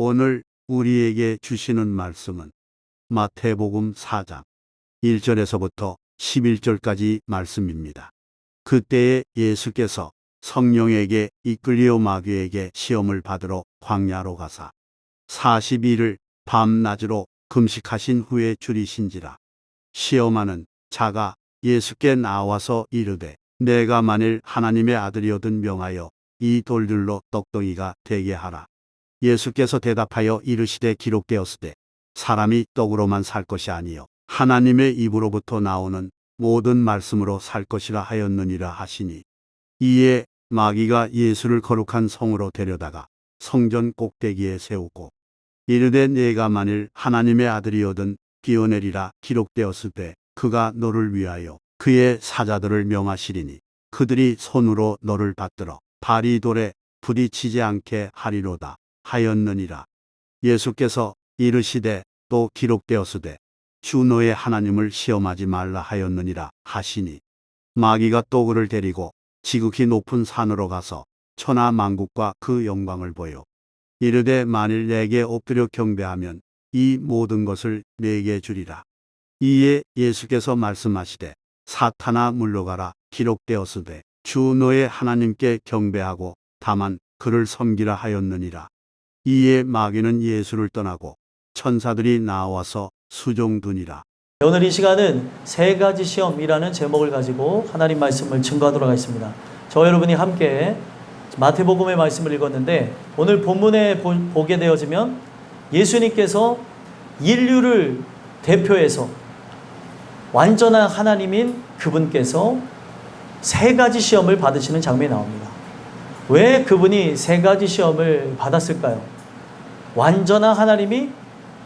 오늘 우리에게 주시는 말씀은 마태복음 4장 1절에서부터 11절까지 말씀입니다. 그때에 예수께서 성령에게 이끌려 마귀에게 시험을 받으러 광야로 가사 40일을 밤낮으로 금식하신 후에 줄이신지라. 시험하는 자가 예수께 나와서 이르되 내가 만일 하나님의 아들이거든 명하여 이 돌들로 떡덩이가 되게 하라. 예수께서 대답하여 이르시되 기록되었으되 사람이 떡으로만 살 것이 아니요 하나님의 입으로부터 나오는 모든 말씀으로 살 것이라 하였느니라 하시니, 이에 마귀가 예수를 거룩한 성으로 데려다가 성전 꼭대기에 세우고 이르되 내가 만일 하나님의 아들이거든 뛰어내리라. 기록되었으되 그가 너를 위하여 그의 사자들을 명하시리니 그들이 손으로 너를 받들어 발이 돌에 부딪히지 않게 하리로다 하였느니라. 예수께서 이르시되 또 기록되었으되 주 너의 하나님을 시험하지 말라 하였느니라 하시니, 마귀가 또 그를 데리고 지극히 높은 산으로 가서 천하 만국과 그 영광을 보여 이르되 만일 내게 엎드려 경배하면 이 모든 것을 내게 주리라. 이에 예수께서 말씀하시되 사탄아 물러가라. 기록되었으되 주 너의 하나님께 경배하고 다만 그를 섬기라 하였느니라. 이에 마귀는 예수를 떠나고 천사들이 나와서 수종두니라. 오늘 이 시간은 세 가지 시험이라는 제목을 가지고 하나님 말씀을 증거하도록 하겠습니다. 저와 여러분이 함께 마태복음의 말씀을 읽었는데, 오늘 본문에 보게 되어지면 예수님께서 인류를 대표해서 완전한 하나님인 그분께서 세 가지 시험을 받으시는 장면이 나옵니다. 왜 그분이 세 가지 시험을 받았을까요? 완전한 하나님이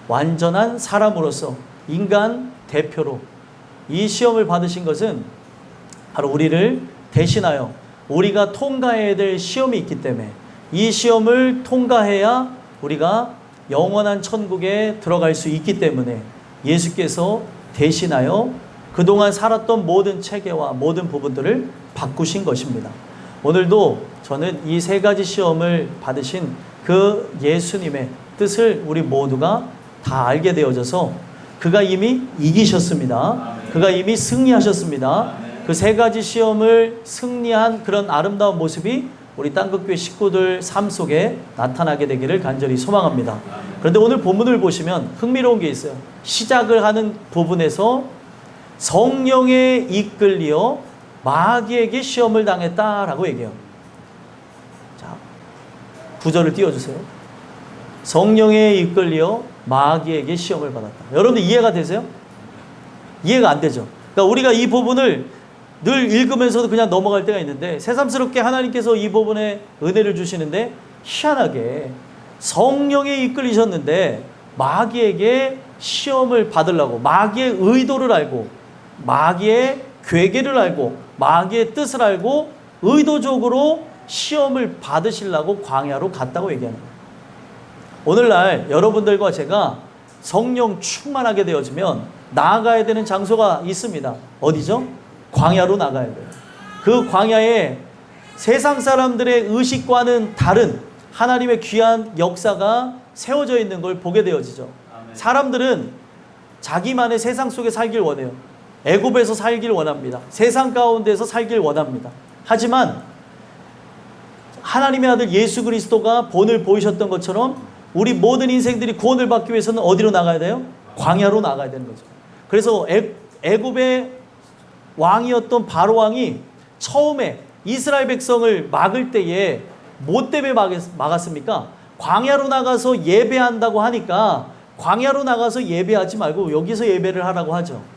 완전한 사람으로서 인간 대표로 이 시험을 받으신 것은 바로 우리를 대신하여 우리가 통과해야 될 시험이 있기 때문에, 이 시험을 통과해야 우리가 영원한 천국에 들어갈 수 있기 때문에 예수께서 대신하여 그동안 살았던 모든 체계와 모든 부분들을 바꾸신 것입니다. 오늘도 저는 이 세 가지 시험을 받으신 그 예수님의 뜻을 우리 모두가 다 알게 되어져서 그가 이미 이기셨습니다. 그가 이미 승리하셨습니다. 그 세 가지 시험을 승리한 그런 아름다운 모습이 우리 땅끝교회 식구들 삶 속에 나타나게 되기를 간절히 소망합니다. 그런데 오늘 본문을 보시면 흥미로운 게 있어요. 시작을 하는 부분에서 성령에 이끌려 마귀에게 시험을 당했다라고 얘기해요. 자, 구절을 띄워주세요. 성령에 이끌려 마귀에게 시험을 받았다. 여러분들 이해가 되세요? 이해가 안 되죠? 그러니까 우리가 이 부분을 늘 읽으면서도 그냥 넘어갈 때가 있는데, 새삼스럽게 하나님께서 이 부분에 은혜를 주시는데, 희한하게 성령에 이끌리셨는데 마귀에게 시험을 받으려고, 마귀의 의도를 알고 마귀의 괴계를 알고 마귀의 뜻을 알고 의도적으로 시험을 받으시려고 광야로 갔다고 얘기하는 거예요. 오늘날 여러분들과 제가 성령 충만하게 되어지면 나아가야 되는 장소가 있습니다. 어디죠? 광야로 나가야 돼요. 그 광야에 세상 사람들의 의식과는 다른 하나님의 귀한 역사가 세워져 있는 걸 보게 되어지죠. 사람들은 자기만의 세상 속에 살길 원해요. 애굽에서 살길 원합니다. 세상 가운데서 살길 원합니다. 하지만 하나님의 아들 예수 그리스도가 본을 보이셨던 것처럼 우리 모든 인생들이 구원을 받기 위해서는 어디로 나가야 돼요? 광야로 나가야 되는 거죠. 그래서 애굽의 왕이었던 바로 왕이 처음에 이스라엘 백성을 막을 때에 뭐 때문에 막았습니까? 광야로 나가서 예배한다고 하니까 광야로 나가서 예배하지 말고 여기서 예배를 하라고 하죠.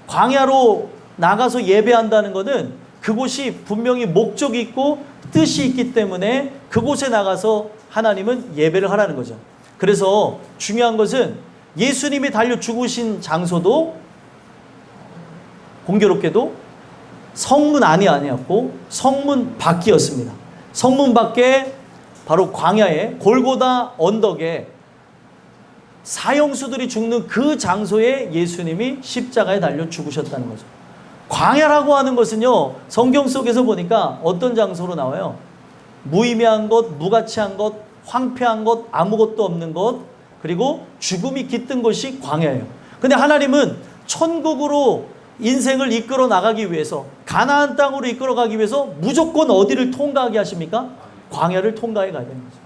광야로 나가서 예배한다는 것은 그곳이 분명히 목적이 있고 뜻이 있기 때문에 그곳에 나가서 하나님은 예배를 하라는 거죠. 그래서 중요한 것은 예수님이 달려 죽으신 장소도 공교롭게도 성문 안이 아니었고 성문 밖이었습니다. 성문 밖에 바로 광야에 골고다 언덕에 사형수들이 죽는 그 장소에 예수님이 십자가에 달려 죽으셨다는 거죠. 광야라고 하는 것은요, 성경 속에서 보니까 어떤 장소로 나와요? 무의미한 것, 무가치한 것, 황폐한 것, 아무것도 없는 것, 그리고 죽음이 깃든 곳이 광야예요. 근데 하나님은 천국으로 인생을 이끌어 나가기 위해서, 가나안 땅으로 이끌어 가기 위해서 무조건 어디를 통과하게 하십니까? 광야를 통과해 가야 되는 거죠.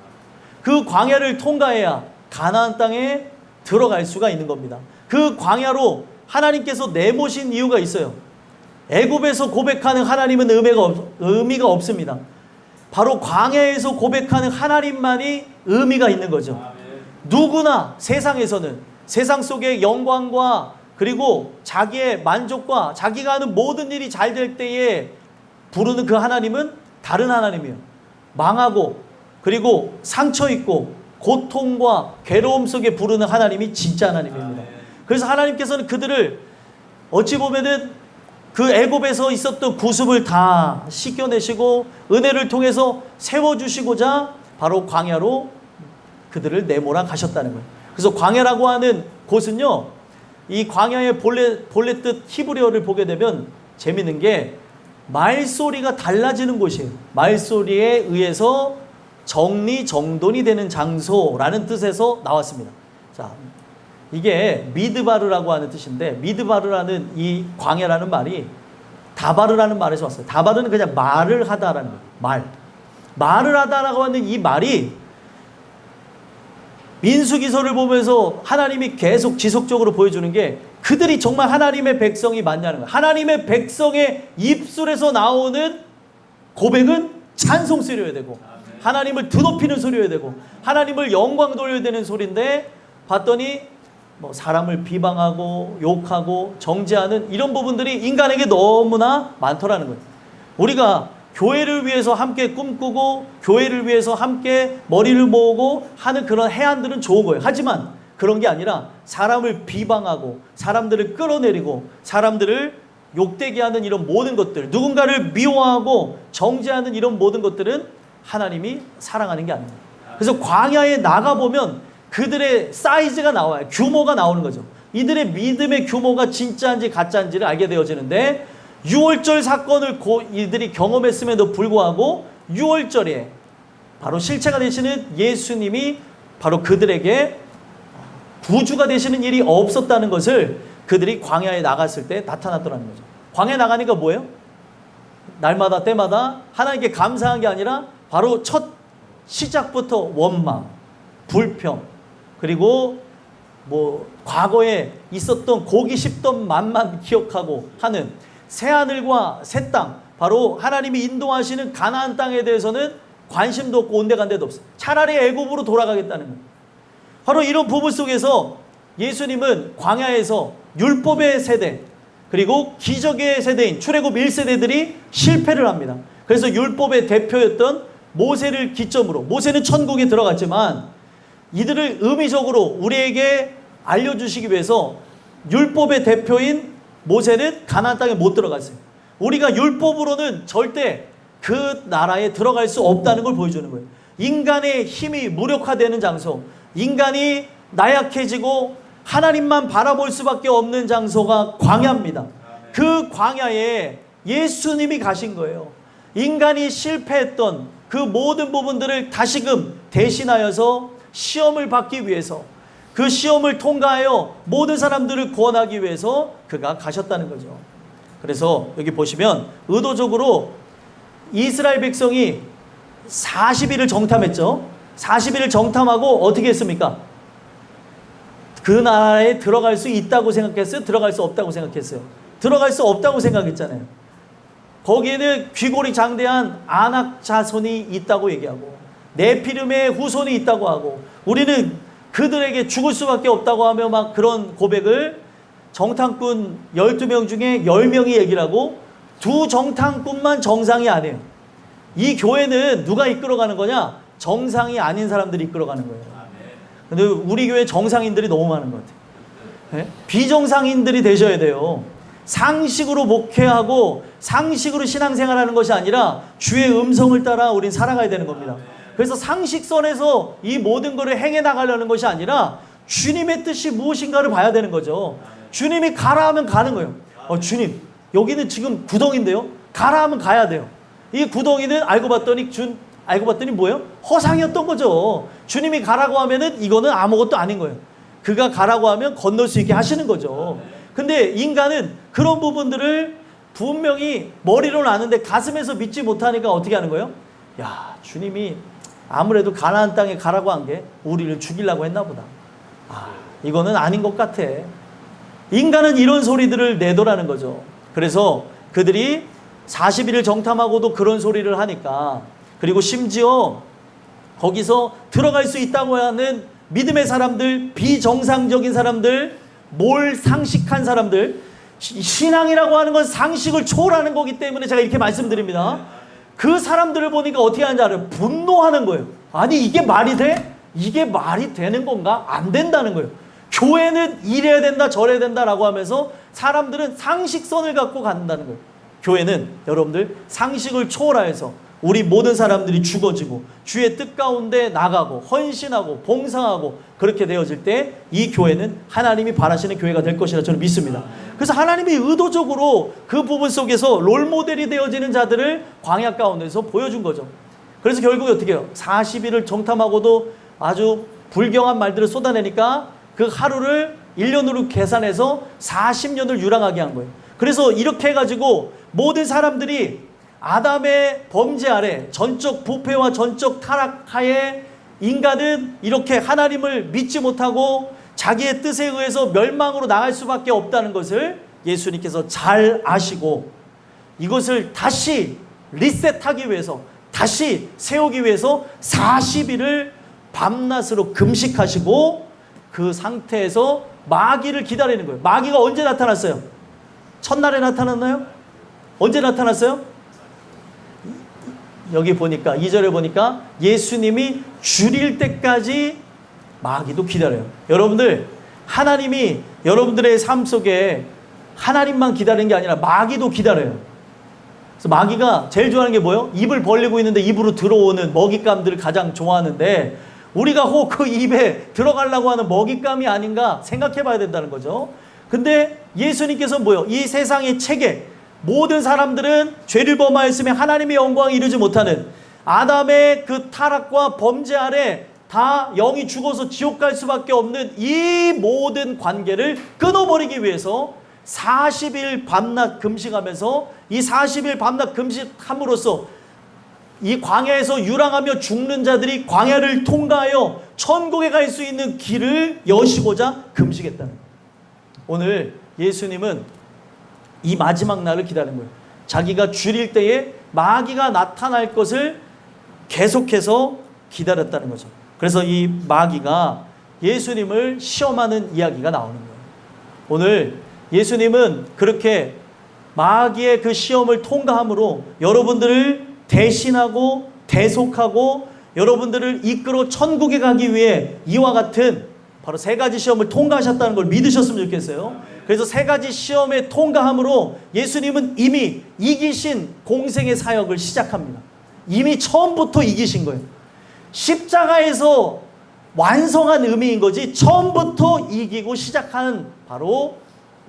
그 광야를 통과해야 가나안 땅에 들어갈 수가 있는 겁니다. 그 광야로 하나님께서 내모신 이유가 있어요. 애굽에서 고백하는 하나님은 의미가 없습니다. 바로 광야에서 고백하는 하나님만이 의미가 있는 거죠. 누구나 세상에서는 세상 속의 영광과 그리고 자기의 만족과 자기가 하는 모든 일이 잘 될 때에 부르는 그 하나님은 다른 하나님이에요. 망하고 그리고 상처 있고 고통과 괴로움 속에 부르는 하나님이 진짜 하나님입니다. 그래서 하나님께서는 그들을 어찌 보면은 그 애굽에서 있었던 구습을 다 씻겨내시고 은혜를 통해서 세워주시고자 바로 광야로 그들을 내몰아 가셨다는 거예요. 그래서 광야라고 하는 곳은요, 이 광야의 본래 뜻 히브리어를 보게 되면 재밌는 게 말소리가 달라지는 곳이에요. 말소리에 의해서 정리정돈이 되는 장소라는 뜻에서 나왔습니다. 자, 이게 미드바르라고 하는 뜻인데, 미드바르라는 이 광야라는 말이 다바르라는 말에서 왔어요. 다바르는 그냥 말을 하다라는 거예요. 말을 하다라고 하는 이 말이 민수기서를 보면서 하나님이 계속 지속적으로 보여주는 게 그들이 정말 하나님의 백성이 맞냐는 거예요. 하나님의 백성의 입술에서 나오는 고백은 찬송 소리여야 되고, 하나님을 드높이는 소리여야 되고, 하나님을 영광 돌려야 되는 소리인데, 봤더니 뭐 사람을 비방하고 욕하고 정죄하는 이런 부분들이 인간에게 너무나 많더라는 거예요. 우리가 교회를 위해서 함께 꿈꾸고 교회를 위해서 함께 머리를 모으고 하는 그런 해안들은 좋은 거예요. 하지만 그런 게 아니라 사람을 비방하고 사람들을 끌어내리고 사람들을 욕되게 하는 이런 모든 것들, 누군가를 미워하고 정죄하는 이런 모든 것들은 하나님이 사랑하는 게 아닙니다. 그래서 광야에 나가보면 그들의 사이즈가 나와요. 규모가 나오는 거죠. 이들의 믿음의 규모가 진짜인지 가짜인지를 알게 되어지는데, 6월절 사건을 이들이 경험했음에도 불구하고 6월절에 바로 실체가 되시는 예수님이 바로 그들에게 구주가 되시는 일이 없었다는 것을 그들이 광야에 나갔을 때 나타났더라는 거죠. 광야에 나가니까 뭐예요? 날마다 때마다 하나님께 감사한 게 아니라 바로 첫 시작부터 원망, 불평, 그리고 뭐 과거에 있었던 고기 씹던 맛만 기억하고 하는 새하늘과 새 땅, 바로 하나님이 인도하시는 가나안 땅에 대해서는 관심도 없고 온데간데도 없어요. 차라리 애굽으로 돌아가겠다는 거예요. 바로 이런 부분 속에서 예수님은 광야에서 율법의 세대 그리고 기적의 세대인 출애굽 1세대들이 실패를 합니다. 그래서 율법의 대표였던 모세를 기점으로, 모세는 천국에 들어갔지만 이들을 의미적으로 우리에게 알려주시기 위해서 율법의 대표인 모세는 가나안 땅에 못 들어갔어요. 우리가 율법으로는 절대 그 나라에 들어갈 수 없다는 걸 보여주는 거예요. 인간의 힘이 무력화되는 장소, 인간이 나약해지고 하나님만 바라볼 수밖에 없는 장소가 광야입니다. 그 광야에 예수님이 가신 거예요. 인간이 실패했던 그 모든 부분들을 다시금 대신하여서 시험을 받기 위해서, 그 시험을 통과하여 모든 사람들을 구원하기 위해서 그가 가셨다는 거죠. 그래서 여기 보시면 의도적으로 이스라엘 백성이 40일을 정탐했죠. 40일을 정탐하고 어떻게 했습니까? 그 나라에 들어갈 수 있다고 생각했어요? 들어갈 수 없다고 생각했어요? 들어갈 수 없다고 생각했잖아요. 거기에는 귀골이 장대한 아낙 자손이 있다고 얘기하고 네피림의 후손이 있다고 하고, 우리는 그들에게 죽을 수밖에 없다고 하며 막 그런 고백을 정탐꾼 12명 중에 10명이 얘기를 하고, 두 정탐꾼만 정상이 아니에요. 이 교회는 누가 이끌어가는 거냐? 정상이 아닌 사람들이 이끌어가는 거예요. 근데 우리 교회 정상인들이 너무 많은 것 같아요. 네? 비정상인들이 되셔야 돼요. 상식으로 목회하고 상식으로 신앙생활하는 것이 아니라 주의 음성을 따라 우린 살아가야 되는 겁니다. 그래서 상식선에서 이 모든 것을 행해 나가려는 것이 아니라 주님의 뜻이 무엇인가를 봐야 되는 거죠. 주님이 가라 하면 가는 거예요. 주님, 여기는 지금 구덩인데요. 가라 하면 가야 돼요. 이 구덩이는 알고 봤더니 알고 봤더니 뭐예요? 허상이었던 거죠. 주님이 가라고 하면은 이거는 아무것도 아닌 거예요. 그가 가라고 하면 건널 수 있게 하시는 거죠. 근데 인간은 그런 부분들을 분명히 머리로는 아는데 가슴에서 믿지 못하니까 어떻게 하는 거예요? 야, 주님이 아무래도 가나안 땅에 가라고 한 게 우리를 죽이려고 했나 보다. 이거는 아닌 것 같아. 인간은 이런 소리들을 내더라는 거죠. 그래서 그들이 40일을 정탐하고도 그런 소리를 하니까, 그리고 심지어 거기서 들어갈 수 있다고 하는 믿음의 사람들, 비정상적인 사람들, 몰상식한 사람들, 신앙이라고 하는 건 상식을 초월하는 거기 때문에 제가 이렇게 말씀드립니다. 그 사람들을 보니까 어떻게 하는지 알아요? 분노하는 거예요. 아니, 이게 말이 돼? 이게 말이 되는 건가? 안 된다는 거예요. 교회는 이래야 된다, 저래야 된다라고 하면서 사람들은 상식선을 갖고 간다는 거예요. 교회는 여러분들 상식을 초월하여서 우리 모든 사람들이 죽어지고 주의 뜻 가운데 나가고 헌신하고 봉사하고 그렇게 되어질 때 이 교회는 하나님이 바라시는 교회가 될 것이라 저는 믿습니다. 그래서 하나님이 의도적으로 그 부분 속에서 롤모델이 되어지는 자들을 광야 가운데서 보여준 거죠. 그래서 결국에 어떻게 해요? 40일을 정탐하고도 아주 불경한 말들을 쏟아내니까 그 하루를 1년으로 계산해서 40년을 유랑하게 한 거예요. 그래서 이렇게 해가지고 모든 사람들이 아담의 범죄 아래 전적 부패와 전적 타락하에 인간은 이렇게 하나님을 믿지 못하고 자기의 뜻에 의해서 멸망으로 나갈 수밖에 없다는 것을 예수님께서 잘 아시고 이것을 다시 리셋하기 위해서, 다시 세우기 위해서 40일을 밤낮으로 금식하시고 그 상태에서 마귀를 기다리는 거예요. 마귀가 언제 나타났어요? 첫날에 나타났나요? 언제 나타났어요? 여기 보니까 2절에 보니까 예수님이 줄일 때까지 마귀도 기다려요. 여러분들, 하나님이 여러분들의 삶 속에 하나님만 기다리는 게 아니라 마귀도 기다려요. 그래서 마귀가 제일 좋아하는 게 뭐예요? 입을 벌리고 있는데 입으로 들어오는 먹잇감들을 가장 좋아하는데, 우리가 혹 그 입에 들어가려고 하는 먹잇감이 아닌가 생각해 봐야 된다는 거죠. 근데 예수님께서 뭐예요? 이 세상의 체계, 모든 사람들은 죄를 범하였으며 하나님의 영광을 이루지 못하는 아담의 그 타락과 범죄 아래 다 영이 죽어서 지옥 갈 수밖에 없는 이 모든 관계를 끊어버리기 위해서 40일 밤낮 금식하면서, 이 40일 밤낮 금식함으로써 이 광야에서 유랑하며 죽는 자들이 광야를 통과하여 천국에 갈 수 있는 길을 여시고자 금식했다는 거예요. 오늘 예수님은 이 마지막 날을 기다리는 거예요. 자기가 줄일 때에 마귀가 나타날 것을 계속해서 기다렸다는 거죠. 그래서 이 마귀가 예수님을 시험하는 이야기가 나오는 거예요. 오늘 예수님은 그렇게 마귀의 그 시험을 통과함으로 여러분들을 대신하고 대속하고 여러분들을 이끌어 천국에 가기 위해 이와 같은 바로 세 가지 시험을 통과하셨다는 걸 믿으셨으면 좋겠어요. 그래서 세 가지 시험에 통과함으로 예수님은 이미 이기신 공생의 사역을 시작합니다. 이미 처음부터 이기신 거예요. 십자가에서 완성한 의미인 거지 처음부터 이기고 시작한 바로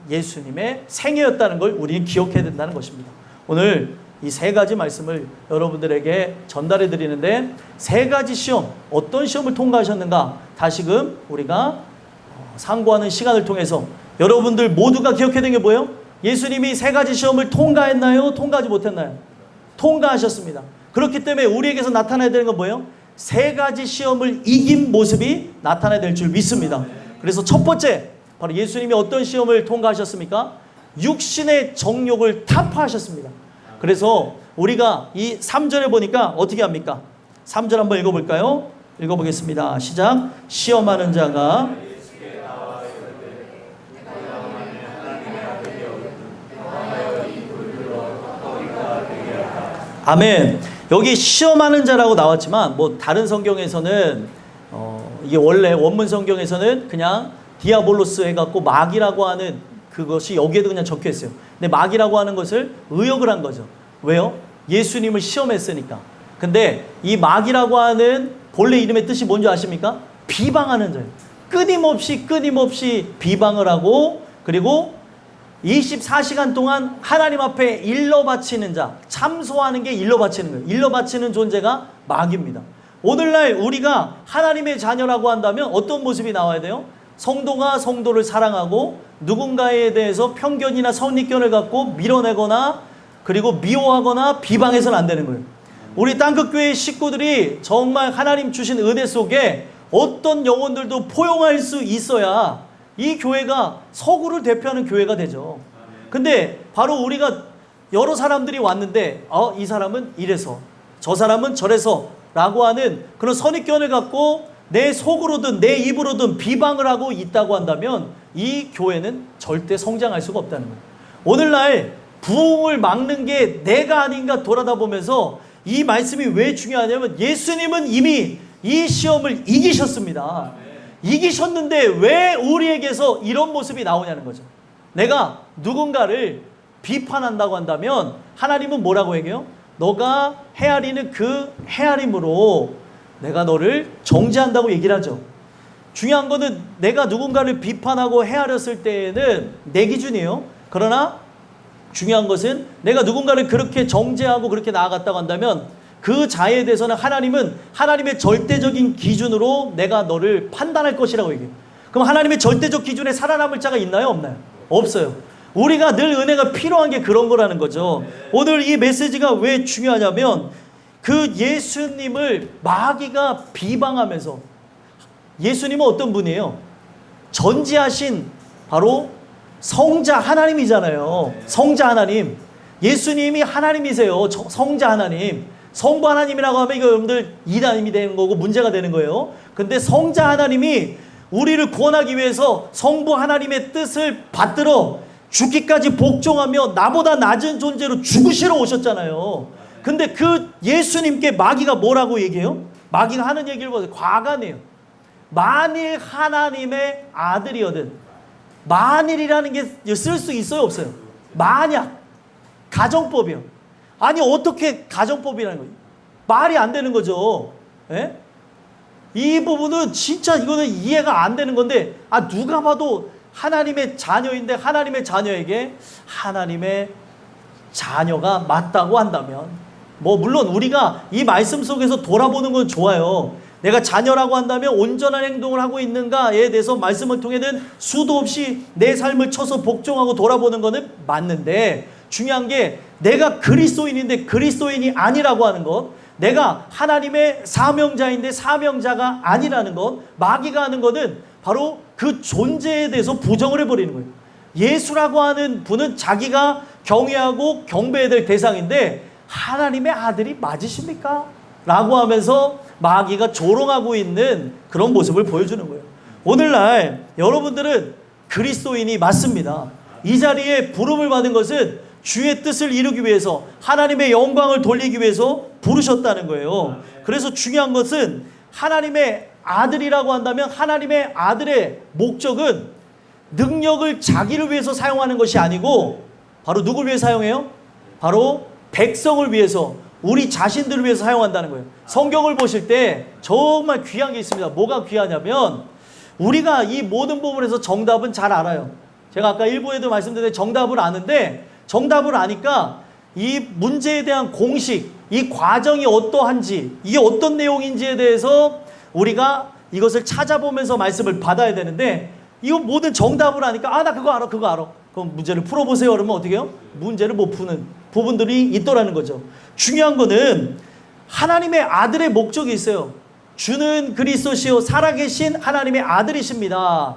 예수님의 생애였다는 걸 우리는 기억해야 된다는 것입니다. 오늘 이 세 가지 말씀을 여러분들에게 전달해 드리는데, 세 가지 시험, 어떤 시험을 통과하셨는가 다시금 우리가 상고하는 시간을 통해서 여러분들 모두가 기억해야 되는 게 뭐예요? 예수님이 세 가지 시험을 통과했나요? 통과하지 못했나요? 통과하셨습니다. 그렇기 때문에 우리에게서 나타나야 되는 건 뭐예요? 세 가지 시험을 이긴 모습이 나타나야 될 줄 믿습니다. 그래서 첫 번째, 바로 예수님이 어떤 시험을 통과하셨습니까? 육신의 정욕을 타파하셨습니다. 그래서 우리가 이 3절에 보니까 어떻게 합니까? 3절 한번 읽어볼까요? 읽어보겠습니다. 시작. 시험하는 자가 아멘. 여기 시험하는 자라고 나왔지만 뭐 다른 성경에서는 이게 원래 원문 성경에서는 그냥 디아볼로스 해갖고 마귀라고 하는 그것이 여기에도 그냥 적혀 있어요. 근데 마귀라고 하는 것을 의역을 한 거죠. 왜요? 예수님을 시험했으니까. 근데 이 마귀라고 하는 본래 이름의 뜻이 뭔지 아십니까? 비방하는 자예요. 끊임없이 비방을 하고, 그리고 24시간 동안 하나님 앞에 일러 바치는 자, 참소하는 게 일러 바치는 거예요. 일러 바치는 존재가 마귀입니다. 오늘날 우리가 하나님의 자녀라고 한다면 어떤 모습이 나와야 돼요? 성도가 성도를 사랑하고 누군가에 대해서 편견이나 선입견을 갖고 밀어내거나 그리고 미워하거나 비방해서는 안 되는 거예요. 우리 땅끝교회 식구들이 정말 하나님 주신 은혜 속에 어떤 영혼들도 포용할 수 있어야 이 교회가 서구를 대표하는 교회가 되죠. 근데 바로 우리가 여러 사람들이 왔는데 이 사람은 이래서 저 사람은 저래서 라고 하는 그런 선입견을 갖고 내 속으로든 내 입으로든 비방을 하고 있다고 한다면 이 교회는 절대 성장할 수가 없다는 거예요. 오늘날 부흥을 막는 게 내가 아닌가 돌아다 보면서 이 말씀이 왜 중요하냐면 예수님은 이미 이 시험을 이기셨습니다. 이기셨는데 왜 우리에게서 이런 모습이 나오냐는 거죠. 내가 누군가를 비판한다고 한다면 하나님은 뭐라고 얘기해요? 너가 헤아리는 그 헤아림으로 내가 너를 정죄한다고 얘기를 하죠. 중요한 거는 내가 누군가를 비판하고 헤아렸을 때에는 내 기준이에요. 그러나 중요한 것은 내가 누군가를 그렇게 정죄하고 그렇게 나아갔다고 한다면 그 자에 대해서는 하나님은 하나님의 절대적인 기준으로 내가 너를 판단할 것이라고 얘기해요. 그럼 하나님의 절대적 기준에 살아남을 자가 있나요? 없나요? 없어요. 우리가 늘 은혜가 필요한 게 그런 거라는 거죠. 오늘 이 메시지가 왜 중요하냐면 그 예수님을 마귀가 비방하면서 예수님은 어떤 분이에요? 전지하신 바로 성자 하나님이잖아요. 성자 하나님. 예수님이 하나님이세요. 성자 하나님. 성부 하나님이라고 하면 이거 여러분들 이단임이 되는 거고 문제가 되는 거예요. 근데 성자 하나님이 우리를 구원하기 위해서 성부 하나님의 뜻을 받들어 죽기까지 복종하며 나보다 낮은 존재로 죽으시러 오셨잖아요. 근데 그 예수님께 마귀가 뭐라고 얘기해요? 마귀가 하는 얘기를 보세요. 과감해요. 만일 하나님의 아들이거든. 만일이라는 게 쓸 수 있어요? 없어요? 만약. 가정법이요. 아니 어떻게 가정법이라는 거예요? 말이 안 되는 거죠. 예? 이 부분은 진짜 이거는 이해가 안 되는 건데 누가 봐도 하나님의 자녀인데 하나님의 자녀에게 하나님의 자녀가 맞다고 한다면 물론 우리가 이 말씀 속에서 돌아보는 건 좋아요. 내가 자녀라고 한다면 온전한 행동을 하고 있는가에 대해서 말씀을 통해는 수도 없이 내 삶을 쳐서 복종하고 돌아보는 거는 맞는데 중요한 게 내가 그리스도인인데 그리스도인이 아니라고 하는 것, 내가 하나님의 사명자인데 사명자가 아니라는 것, 마귀가 하는 것은 바로 그 존재에 대해서 부정을 해버리는 거예요. 예수라고 하는 분은 자기가 경외하고 경배해야 될 대상인데 하나님의 아들이 맞으십니까? 라고 하면서 마귀가 조롱하고 있는 그런 모습을 보여주는 거예요. 오늘날 여러분들은 그리스도인이 맞습니다. 이 자리에 부름을 받은 것은 주의 뜻을 이루기 위해서 하나님의 영광을 돌리기 위해서 부르셨다는 거예요. 그래서 중요한 것은 하나님의 아들이라고 한다면 하나님의 아들의 목적은 능력을 자기를 위해서 사용하는 것이 아니고 바로 누굴 위해 사용해요? 바로 백성을 위해서 우리 자신들을 위해서 사용한다는 거예요. 성경을 보실 때 정말 귀한 게 있습니다. 뭐가 귀하냐면 우리가 이 모든 부분에서 정답은 잘 알아요. 제가 아까 일부에도 말씀드렸는데 정답을 아는데 정답을 아니까 이 문제에 대한 공식, 이 과정이 어떠한지, 이게 어떤 내용인지에 대해서 우리가 이것을 찾아보면서 말씀을 받아야 되는데 이거 모든 정답을 아니까 나 그거 알아. 그럼 문제를 풀어보세요. 그러면 어떻게 해요? 문제를 못 푸는 부분들이 있더라는 거죠. 중요한 거는 하나님의 아들의 목적이 있어요. 주는 그리스도시요 살아계신 하나님의 아들이십니다.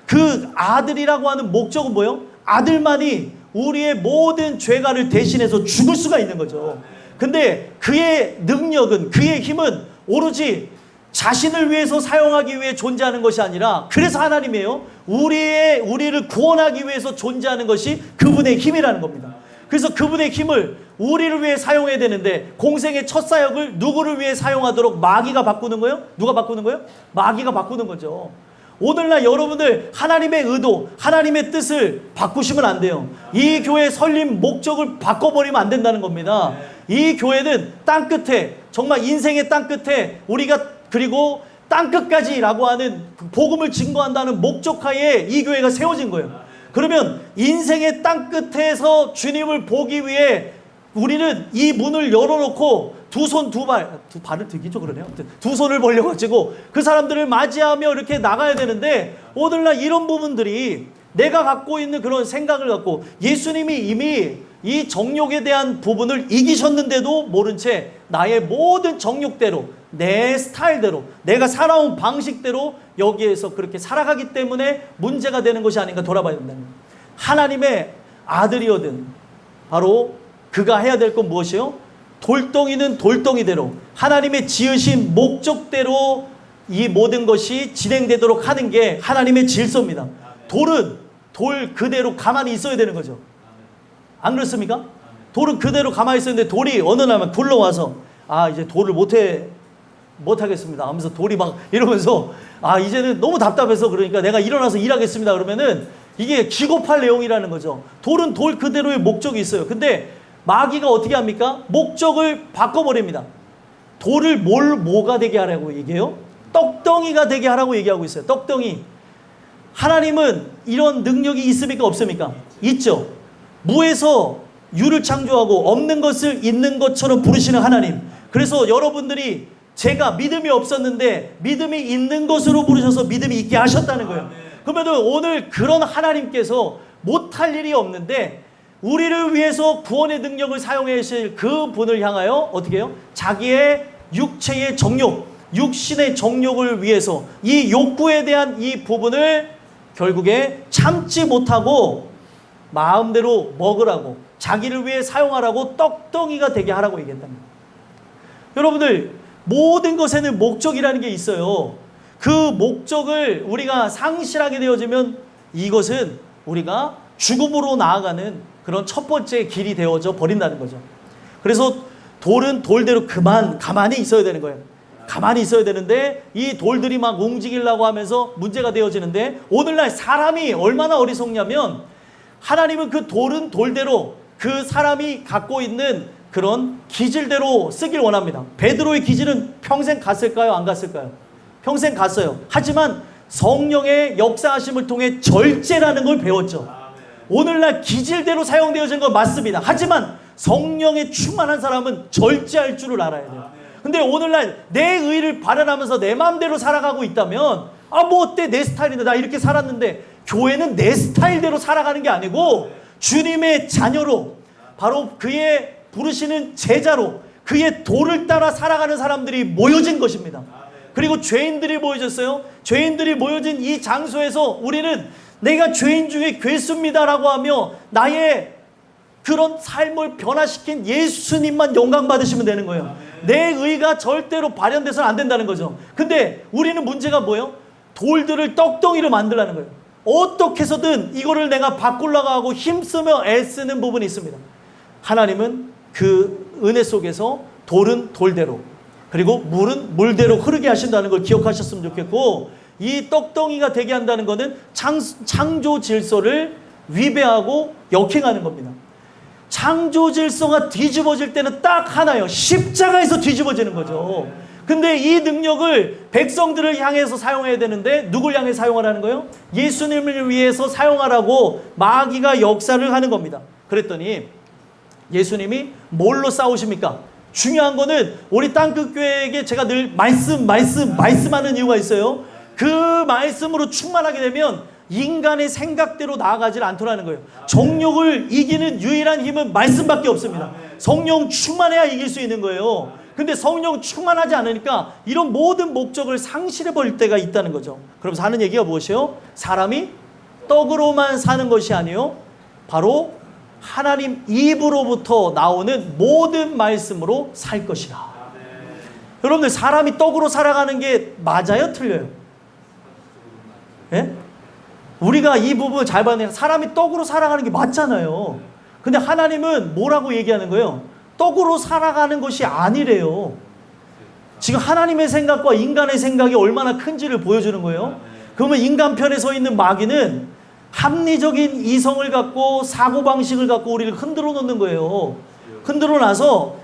그 아들이라고 하는 목적은 뭐예요? 아들만이 우리의 모든 죄가를 대신해서 죽을 수가 있는 거죠. 근데 그의 능력은, 그의 힘은 오로지 자신을 위해서 사용하기 위해 존재하는 것이 아니라 그래서 하나님이에요. 우리를 구원하기 위해서 존재하는 것이 그분의 힘이라는 겁니다. 그래서 그분의 힘을 우리를 위해 사용해야 되는데 공생의 첫 사역을 누구를 위해 사용하도록 마귀가 바꾸는 거예요? 누가 바꾸는 거예요? 마귀가 바꾸는 거죠. 오늘날 여러분들 하나님의 의도, 하나님의 뜻을 바꾸시면 안 돼요. 이 교회 설립 목적을 바꿔버리면 안 된다는 겁니다. 이 교회는 땅끝에, 정말 인생의 땅끝에 우리가 그리고 땅끝까지라고 하는 복음을 증거한다는 목적하에 이 교회가 세워진 거예요. 그러면 인생의 땅끝에서 주님을 보기 위해 우리는 이 문을 열어놓고 두 손 두 발을 들기죠 그러네요. 두 손을 벌려가지고 그 사람들을 맞이하며 이렇게 나가야 되는데 오늘날 이런 부분들이 내가 갖고 있는 그런 생각을 갖고 예수님이 이미 이 정욕에 대한 부분을 이기셨는데도 모른 채 나의 모든 정욕대로 내 스타일대로 내가 살아온 방식대로 여기에서 그렇게 살아가기 때문에 문제가 되는 것이 아닌가 돌아봐야 된다는 거예요. 하나님의 아들이거든 바로 그가 해야 될 건 무엇이요? 돌덩이는 돌덩이대로 하나님의 지으신 목적대로 이 모든 것이 진행되도록 하는 게 하나님의 질서입니다. 돌은 돌 그대로 가만히 있어야 되는 거죠. 안 그렇습니까? 돌은 그대로 가만히 있었는데 돌이 어느 날만 굴러와서 이제 돌을 못하겠습니다 하면서 돌이 막 이러면서 이제는 너무 답답해서 그러니까 내가 일어나서 일하겠습니다 그러면은 이게 기겁할 내용이라는 거죠. 돌은 돌 그대로의 목적이 있어요. 근데 마귀가 어떻게 합니까? 목적을 바꿔버립니다. 돌을 뭐가 되게 하라고 얘기해요? 떡덩이가 되게 하라고 얘기하고 있어요. 떡덩이. 하나님은 이런 능력이 있습니까? 없습니까? 있죠. 무에서 유를 창조하고 없는 것을 있는 것처럼 부르시는 하나님. 그래서 여러분들이 제가 믿음이 없었는데 믿음이 있는 것으로 부르셔서 믿음이 있게 하셨다는 거예요. 그러면 오늘 그런 하나님께서 못할 일이 없는데 우리를 위해서 구원의 능력을 사용해 주실 그 분을 향하여 어떻게 해요? 자기의 육체의 정욕, 육신의 정욕을 위해서 이 욕구에 대한 이 부분을 결국에 참지 못하고 마음대로 먹으라고 자기를 위해 사용하라고 떡덩이가 되게 하라고 얘기했답니다. 여러분들 모든 것에는 목적이라는 게 있어요. 그 목적을 우리가 상실하게 되어지면 이것은 우리가 죽음으로 나아가는 그런 첫 번째 길이 되어져 버린다는 거죠. 그래서 돌은 돌대로 가만히 있어야 되는 거예요. 가만히 있어야 되는데 이 돌들이 막 움직이려고 하면서 문제가 되어지는데 오늘날 사람이 얼마나 어리석냐면 하나님은 그 돌은 돌대로 그 사람이 갖고 있는 그런 기질대로 쓰길 원합니다. 베드로의 기질은 평생 갔을까요? 안 갔을까요? 평생 갔어요. 하지만 성령의 역사하심을 통해 절제라는 걸 배웠죠. 오늘날 기질대로 사용되어진 건 맞습니다. 하지만 성령에 충만한 사람은 절제할 줄을 알아야 돼요. 근데 오늘날 내 의를 발현하면서 내 마음대로 살아가고 있다면 뭐 어때 내 스타일인데 나 이렇게 살았는데 교회는 내 스타일대로 살아가는 게 아니고 주님의 자녀로 바로 그의 부르시는 제자로 그의 도를 따라 살아가는 사람들이 모여진 것입니다. 그리고 죄인들이 모여졌어요. 죄인들이 모여진 이 장소에서 우리는 내가 죄인 중에 괴수입니다라고 하며 나의 그런 삶을 변화시킨 예수님만 영광 받으시면 되는 거예요. 내 의가 절대로 발현돼서는 안 된다는 거죠. 근데 우리는 문제가 뭐예요? 돌들을 떡덩이로 만들라는 거예요. 어떻게 해서든 이거를 내가 바꾸려고 하고 힘쓰며 애쓰는 부분이 있습니다. 하나님은 그 은혜 속에서 돌은 돌대로 그리고 물은 물대로 흐르게 하신다는 걸 기억하셨으면 좋겠고 이 떡덩이가 되게 한다는 것은 창조 질서를 위배하고 역행하는 겁니다. 창조 질서가 뒤집어질 때는 딱 하나요. 십자가에서 뒤집어지는 거죠. 근데 이 능력을 백성들을 향해서 사용해야 되는데 누굴 향해 사용하라는 거예요? 예수님을 위해서 사용하라고 마귀가 역사를 하는 겁니다. 그랬더니 예수님이 뭘로 싸우십니까? 중요한 거는 우리 땅끝교회에게 제가 늘 말씀하는 이유가 있어요. 그 말씀으로 충만하게 되면 인간의 생각대로 나아가질 않더라는 거예요. 정욕을 이기는 유일한 힘은 말씀밖에 없습니다. 성령 충만해야 이길 수 있는 거예요. 근데 성령 충만하지 않으니까 이런 모든 목적을 상실해버릴 때가 있다는 거죠. 그러면서 하는 얘기가 무엇이에요? 사람이 떡으로만 사는 것이 아니요 바로 하나님 입으로부터 나오는 모든 말씀으로 살 것이라. 여러분들 사람이 떡으로 살아가는 게 맞아요? 틀려요? 예? 우리가 이 부분을 잘 봐야 돼요. 사람이 떡으로 살아가는 게 맞잖아요. 근데 하나님은 뭐라고 얘기하는 거예요? 떡으로 살아가는 것이 아니래요. 지금 하나님의 생각과 인간의 생각이 얼마나 큰지를 보여주는 거예요. 그러면 인간 편에 서 있는 마귀는 합리적인 이성을 갖고 사고방식을 갖고 우리를 흔들어 놓는 거예요. 흔들어 놔서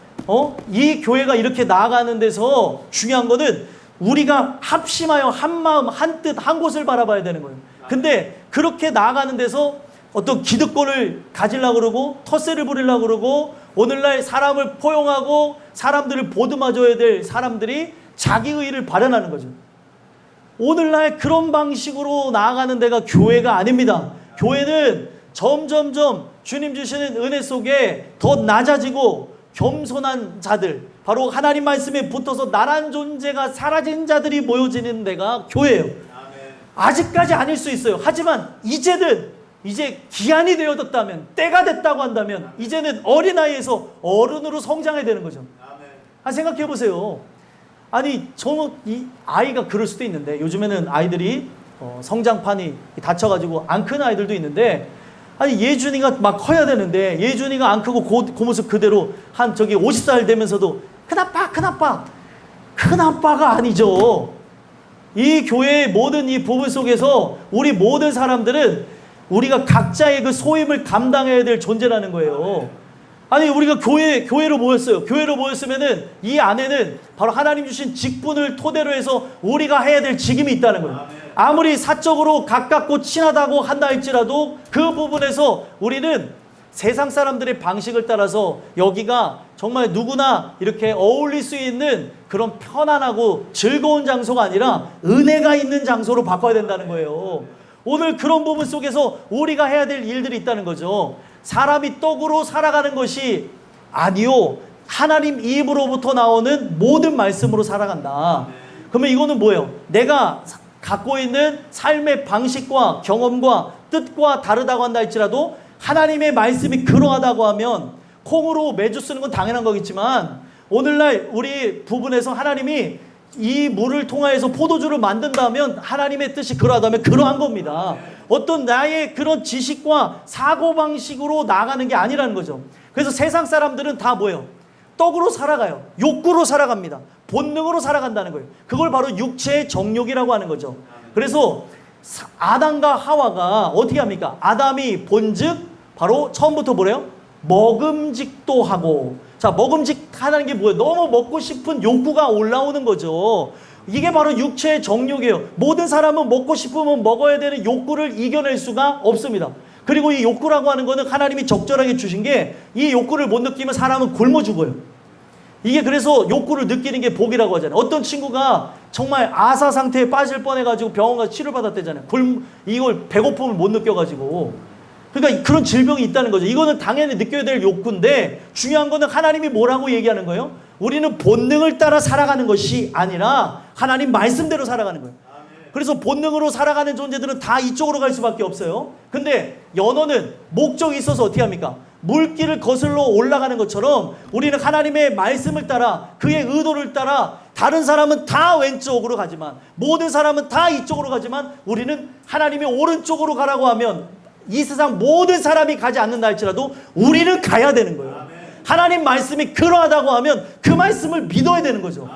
이 교회가 이렇게 나아가는 데서 중요한 거는 우리가 합심하여 한 마음 한 뜻 한 곳을 바라봐야 되는 거예요. 근데 그렇게 나아가는 데서 어떤 기득권을 가지려고 그러고 텃세를 부리려고 그러고 오늘날 사람을 포용하고 사람들을 보듬어줘야 될 사람들이 자기 의의를 발현하는 거죠. 오늘날 그런 방식으로 나아가는 데가 교회가 아닙니다. 교회는 점점점 주님 주시는 은혜 속에 더 낮아지고 겸손한 자들, 바로 하나님 말씀에 붙어서 나란 존재가 사라진 자들이 모여지는 데가 교회예요. 아직까지 아닐 수 있어요. 하지만 이제 기한이 되어졌다면, 때가 됐다고 한다면 이제는 어린아이에서 어른으로 성장해야 되는 거죠. 생각해 보세요. 아니 이 아이가 그럴 수도 있는데 요즘에는 아이들이 성장판이 다쳐가지고 안 큰 아이들도 있는데, 아니 예준이가 막 커야 되는데 예준이가 안 크고 그 모습 그대로 한 50살 되면서도 큰아빠가 아니죠. 이 교회의 모든 이 부분 속에서 우리 모든 사람들은 우리가 각자의 그 소임을 감당해야 될 존재라는 거예요. 아니 우리가 교회로 모였어요. 교회로 모였으면은 이 안에는 바로 하나님 주신 직분을 토대로 해서 우리가 해야 될 직임이 있다는 거예요. 아무리 사적으로 가깝고 친하다고 한다 할지라도 그 부분에서 우리는 세상 사람들의 방식을 따라서 여기가 정말 누구나 이렇게 어울릴 수 있는 그런 편안하고 즐거운 장소가 아니라 은혜가 있는 장소로 바꿔야 된다는 거예요. 오늘 그런 부분 속에서 우리가 해야 될 일들이 있다는 거죠. 사람이 떡으로 살아가는 것이 아니요, 하나님 입으로부터 나오는 모든 말씀으로 살아간다. 그러면 이거는 뭐예요? 내가 갖고 있는 삶의 방식과 경험과 뜻과 다르다고 한다 할지라도 하나님의 말씀이 그러하다고 하면 콩으로 매주 쓰는 건 당연한 거겠지만 오늘날 우리 부분에서 하나님이 이 물을 통하여서 포도주를 만든다면 하나님의 뜻이 그러하다면 그러한 겁니다. 어떤 나의 그런 지식과 사고방식으로 나아가는 게 아니라는 거죠. 그래서 세상 사람들은 다 뭐예요? 떡으로 살아가요. 욕구로 살아갑니다. 본능으로 살아간다는 거예요. 그걸 바로 육체의 정욕이라고 하는 거죠. 그래서 아담과 하와가 어떻게 합니까? 아담이 본즉 바로 처음부터 뭐래요? 먹음직도 하고. 자, 먹음직하다는 게 뭐예요? 너무 먹고 싶은 욕구가 올라오는 거죠. 이게 바로 육체의 정욕이에요. 모든 사람은 먹고 싶으면 먹어야 되는 욕구를 이겨낼 수가 없습니다. 그리고 이 욕구라고 하는 거는 하나님이 적절하게 주신 게 이 욕구를 못 느끼면 사람은 굶어 죽어요. 이게 그래서 욕구를 느끼는 게 복이라고 하잖아요. 어떤 친구가 정말 아사 상태에 빠질 뻔해가지고 병원 가서 치료를 받았대잖아요. 이걸 배고픔을 못 느껴가지고. 그러니까 그런 질병이 있다는 거죠. 이거는 당연히 느껴야 될 욕구인데 중요한 거는 하나님이 뭐라고 얘기하는 거예요? 우리는 본능을 따라 살아가는 것이 아니라 하나님 말씀대로 살아가는 거예요. 그래서 본능으로 살아가는 존재들은 다 이쪽으로 갈 수밖에 없어요. 근데 연어는 목적이 있어서 어떻게 합니까? 물길을 거슬러 올라가는 것처럼 우리는 하나님의 말씀을 따라 그의 의도를 따라 다른 사람은 다 왼쪽으로 가지만 모든 사람은 다 이쪽으로 가지만 우리는 하나님이 오른쪽으로 가라고 하면 이 세상 모든 사람이 가지 않는다 할지라도 우리는 가야 되는 거예요. 하나님 말씀이 그러하다고 하면 그 말씀을 믿어야 되는 거죠.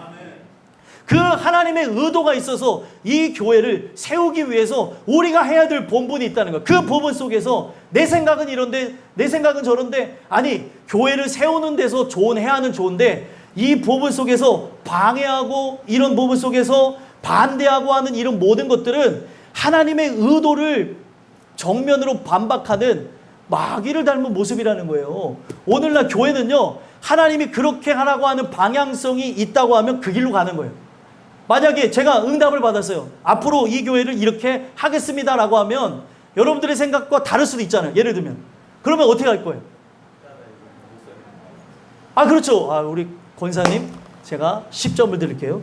그 하나님의 의도가 있어서 이 교회를 세우기 위해서 우리가 해야 될 본분이 있다는 거예요. 그 부분 속에서 내 생각은 이런데 내 생각은 저런데, 아니 교회를 세우는 데서 좋은 해안은 좋은데 이 부분 속에서 방해하고 이런 부분 속에서 반대하고 하는 이런 모든 것들은 하나님의 의도를 정면으로 반박하는 마귀를 닮은 모습이라는 거예요. 오늘날 교회는요, 하나님이 그렇게 하라고 하는 방향성이 있다고 하면 그 길로 가는 거예요. 만약에 제가 응답을 받았어요. 앞으로 이 교회를 이렇게 하겠습니다라고 하면 여러분들의 생각과 다를 수도 있잖아요. 예를 들면. 그러면 어떻게 할 거예요? 그렇죠. 우리 권사님, 제가 10점을 드릴게요.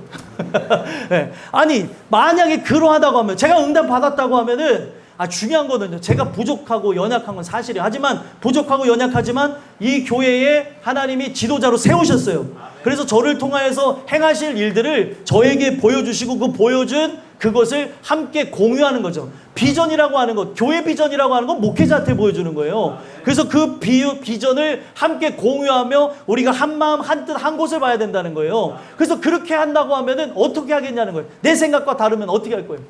네. 아니, 만약에 그러하다고 하면, 제가 응답 받았다고 하면은 중요한 거는요, 제가 부족하고 연약한 건 사실이에요. 하지만 부족하고 연약하지만 이 교회에 하나님이 지도자로 세우셨어요. 그래서 저를 통하여서 행하실 일들을 저에게 보여주시고 그 보여준 그것을 함께 공유하는 거죠. 비전이라고 하는 것, 교회 비전이라고 하는 건 목회자한테 보여주는 거예요. 그래서 그 비전을 함께 공유하며 우리가 한 마음 한 뜻 한 곳을 봐야 된다는 거예요. 그래서 그렇게 한다고 하면은 어떻게 하겠냐는 거예요. 내 생각과 다르면 어떻게 할 거예요?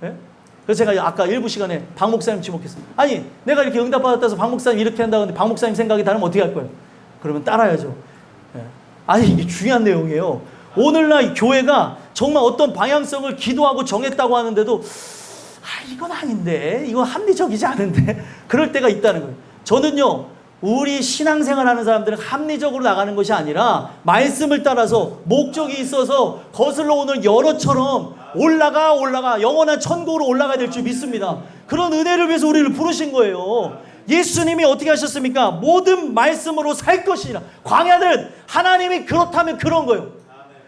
네? 그래서 제가 아까 일부 시간에 박 목사님 지목했습니다. 아니, 내가 이렇게 응답받았다 해서 박 목사님 이렇게 한다고 하는데 박 목사님 생각이 다르면 어떻게 할 거예요? 그러면 따라야죠. 네. 이게 중요한 내용이에요. 오늘날 교회가 정말 어떤 방향성을 기도하고 정했다고 하는데도 이건 아닌데, 이건 합리적이지 않은데 그럴 때가 있다는 거예요. 저는요, 우리 신앙생활 하는 사람들은 합리적으로 나가는 것이 아니라 말씀을 따라서 목적이 있어서 거슬러 오는 연어처럼 올라가 영원한 천국으로 올라가야 될 줄 믿습니다. 그런 은혜를 위해서 우리를 부르신 거예요. 예수님이 어떻게 하셨습니까? 모든 말씀으로 살 것이라. 광야는 하나님이 그렇다면 그런 거예요.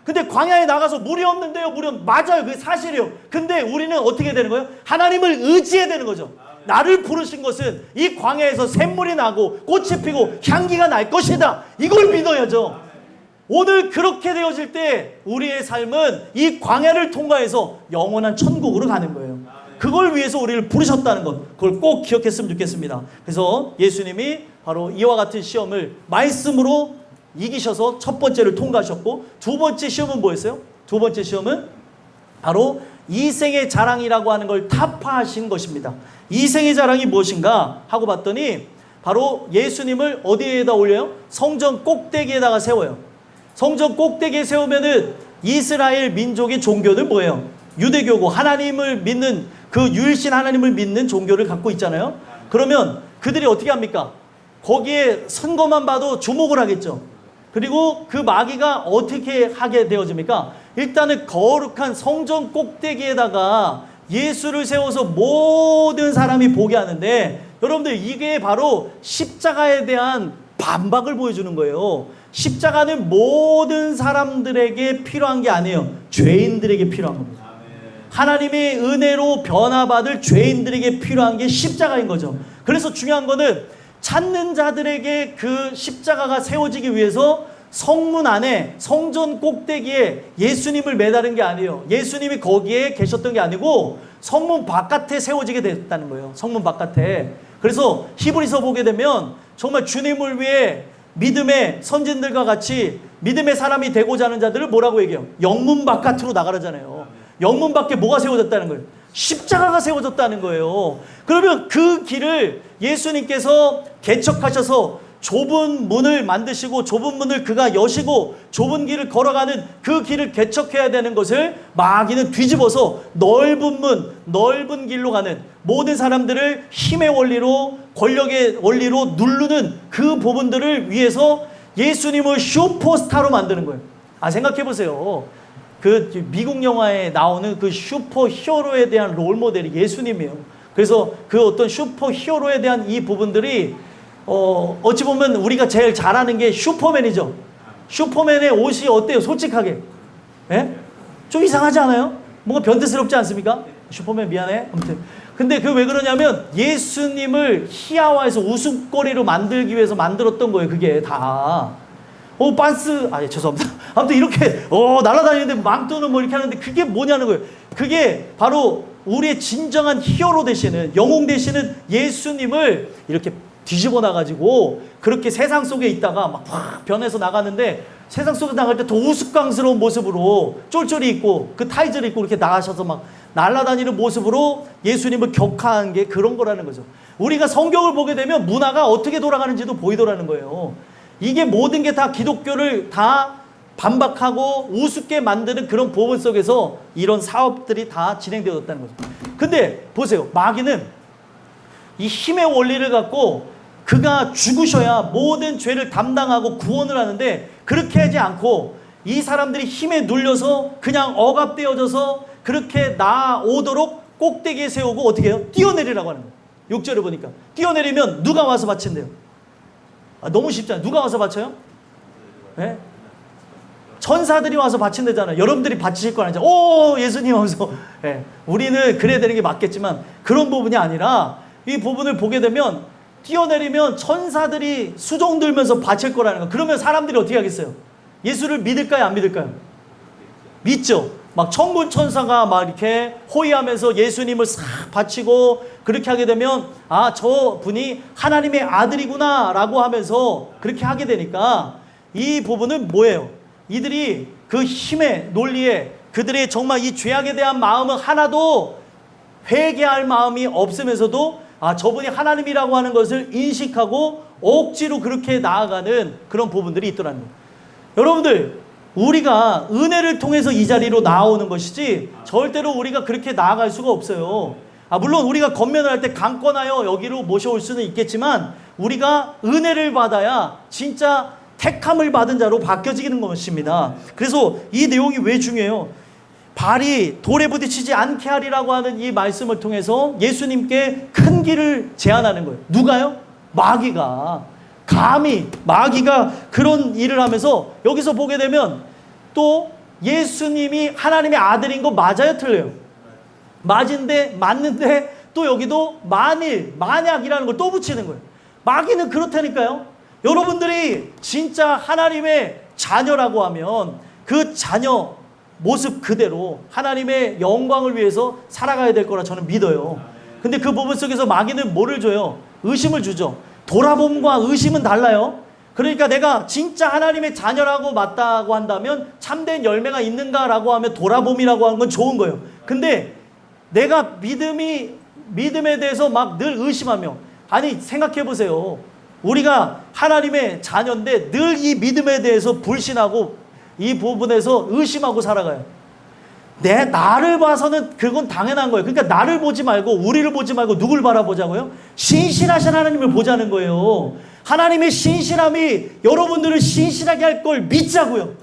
근데 광야에 나가서 물이 없는데요, 맞아요, 그게 사실이에요. 근데 우리는 어떻게 되는 거예요? 하나님을 의지해야 되는 거죠. 나를 부르신 것은 이 광야에서 샘물이 나고 꽃이 피고 향기가 날 것이다, 이걸 믿어야죠. 오늘 그렇게 되어질 때 우리의 삶은 이 광야를 통과해서 영원한 천국으로 가는 거예요. 그걸 위해서 우리를 부르셨다는 것, 그걸 꼭 기억했으면 좋겠습니다. 그래서 예수님이 바로 이와 같은 시험을 말씀으로 이기셔서 첫 번째를 통과하셨고, 두 번째 시험은 뭐였어요? 두 번째 시험은 바로 이생의 자랑이라고 하는 걸 타파하신 것입니다. 이생의 자랑이 무엇인가 하고 봤더니 바로 예수님을 어디에다 올려요? 성전 꼭대기에다가 세워요. 성전 꼭대기에 세우면은 이스라엘 민족의 종교는 뭐예요? 유대교고, 하나님을 믿는, 그 유일신 하나님을 믿는 종교를 갖고 있잖아요. 그러면 그들이 어떻게 합니까? 거기에 선 것만 봐도 주목을 하겠죠. 그리고 그 마귀가 어떻게 하게 되어집니까? 일단은 거룩한 성전 꼭대기에다가 예수를 세워서 모든 사람이 보게 하는데, 여러분들 이게 바로 십자가에 대한 반박을 보여주는 거예요. 십자가는 모든 사람들에게 필요한 게 아니에요. 죄인들에게 필요한 겁니다. 하나님의 은혜로 변화받을 죄인들에게 필요한 게 십자가인 거죠. 그래서 중요한 거는 찾는 자들에게 그 십자가가 세워지기 위해서 성문 안에 성전 꼭대기에 예수님을 매다른 게 아니에요. 예수님이 거기에 계셨던 게 아니고 성문 바깥에 세워지게 됐다는 거예요. 성문 바깥에. 그래서 히브리서 보게 되면 정말 주님을 위해 믿음의 선진들과 같이 믿음의 사람이 되고자 하는 자들을 뭐라고 얘기해요? 영문 바깥으로 나가라잖아요. 영문 밖에 뭐가 세워졌다는 거예요? 십자가가 세워졌다는 거예요. 그러면 그 길을 예수님께서 개척하셔서 좁은 문을 만드시고 좁은 문을 그가 여시고 좁은 길을 걸어가는 그 길을 개척해야 되는 것을 마귀는 뒤집어서 넓은 문, 넓은 길로 가는, 모든 사람들을 힘의 원리로, 권력의 원리로 누르는 그 부분들을 위해서 예수님을 슈퍼스타로 만드는 거예요. 생각해 보세요. 그 미국 영화에 나오는 그 슈퍼 히어로에 대한 롤 모델이 예수님이에요. 그래서 그 어떤 슈퍼 히어로에 대한 이 부분들이 어찌 보면 우리가 제일 잘하는 게 슈퍼맨이죠. 슈퍼맨의 옷이 어때요? 솔직하게. 예? 좀 이상하지 않아요? 뭔가 변태스럽지 않습니까? 슈퍼맨 미안해. 아무튼. 근데 그 왜 그러냐면 예수님을 희화화해서 우스갯거리로 만들기 위해서 만들었던 거예요. 그게 다. 빤스, 죄송합니다. 아무튼 이렇게, 날아다니는데 망토는 뭐 이렇게 하는데 그게 뭐냐는 거예요. 그게 바로 우리의 진정한 히어로 되시는, 영웅 되시는 예수님을 이렇게 뒤집어 놔가지고 그렇게 세상 속에 있다가 막 확 변해서 나가는데, 세상 속에 나갈 때 더 우스꽝스러운 모습으로 쫄쫄이 입고 그 타이즈를 입고 이렇게 나가셔서 막 날아다니는 모습으로 예수님을 격하한 게 그런 거라는 거죠. 우리가 성경을 보게 되면 문화가 어떻게 돌아가는지도 보이더라는 거예요. 이게 모든 게 다 기독교를 다 반박하고 우습게 만드는 그런 부분 속에서 이런 사업들이 다 진행되었다는 거죠. 근데 보세요. 마귀는 이 힘의 원리를 갖고 그가 죽으셔야 모든 죄를 담당하고 구원을 하는데, 그렇게 하지 않고 이 사람들이 힘에 눌려서 그냥 억압되어져서 그렇게 나오도록 꼭대기에 세우고 어떻게 해요? 뛰어내리라고 하는 거예요. 6절을 보니까 뛰어내리면 누가 와서 바친대요? 너무 쉽잖아요. 누가 와서 바쳐요? 네? 천사들이 와서 바친대잖아요. 여러분들이 바치실 건 아니죠. 예수님 하면서. 네. 우리는 그래야 되는 게 맞겠지만 그런 부분이 아니라 이 부분을 보게 되면 뛰어내리면 천사들이 수종 들면서 바칠 거라는 거. 그러면 사람들이 어떻게 하겠어요? 예수를 믿을까요? 안 믿을까요? 믿죠. 막 천군 천사가 막 이렇게 호위하면서 예수님을 싹 바치고 그렇게 하게 되면 저 분이 하나님의 아들이구나 라고 하면서 그렇게 하게 되니까, 이 부분은 뭐예요? 이들이 그 힘의 논리에 그들의 정말 이 죄악에 대한 마음은 하나도 회개할 마음이 없으면서도 저분이 하나님이라고 하는 것을 인식하고 억지로 그렇게 나아가는 그런 부분들이 있더라는 거예요. 여러분들, 우리가 은혜를 통해서 이 자리로 나오는 것이지 절대로 우리가 그렇게 나아갈 수가 없어요. 물론 우리가 건면을 할 때 강권하여 여기로 모셔올 수는 있겠지만 우리가 은혜를 받아야 진짜 택함을 받은 자로 바뀌어지는 것입니다. 그래서 이 내용이 왜 중요해요? 발이 돌에 부딪히지 않게 하리라고 하는 이 말씀을 통해서 예수님께 큰 길을 제안하는 거예요. 누가요? 마귀가. 감히 마귀가 그런 일을 하면서 여기서 보게 되면 또 예수님이 하나님의 아들인 거 맞아요? 틀려요? 맞는데 또 여기도 만약이라는 걸 또 붙이는 거예요. 마귀는 그렇다니까요. 여러분들이 진짜 하나님의 자녀라고 하면 그 자녀 모습 그대로 하나님의 영광을 위해서 살아가야 될 거라 저는 믿어요. 근데 그 부분 속에서 마귀는 뭐를 줘요? 의심을 주죠. 돌아봄과 의심은 달라요. 그러니까 내가 진짜 하나님의 자녀라고 맞다고 한다면 참된 열매가 있는가라고 하면 돌아봄이라고 하는 건 좋은 거예요. 근데 내가 믿음에 대해서 막 늘 의심하며, 아니 생각해 보세요. 우리가 하나님의 자녀인데 늘 이 믿음에 대해서 불신하고 이 부분에서 의심하고 살아가요. 나를 봐서는 그건 당연한 거예요. 그러니까 나를 보지 말고 우리를 보지 말고 누굴 바라보자고요? 신실하신 하나님을 보자는 거예요. 하나님의 신실함이 여러분들을 신실하게 할 걸 믿자고요.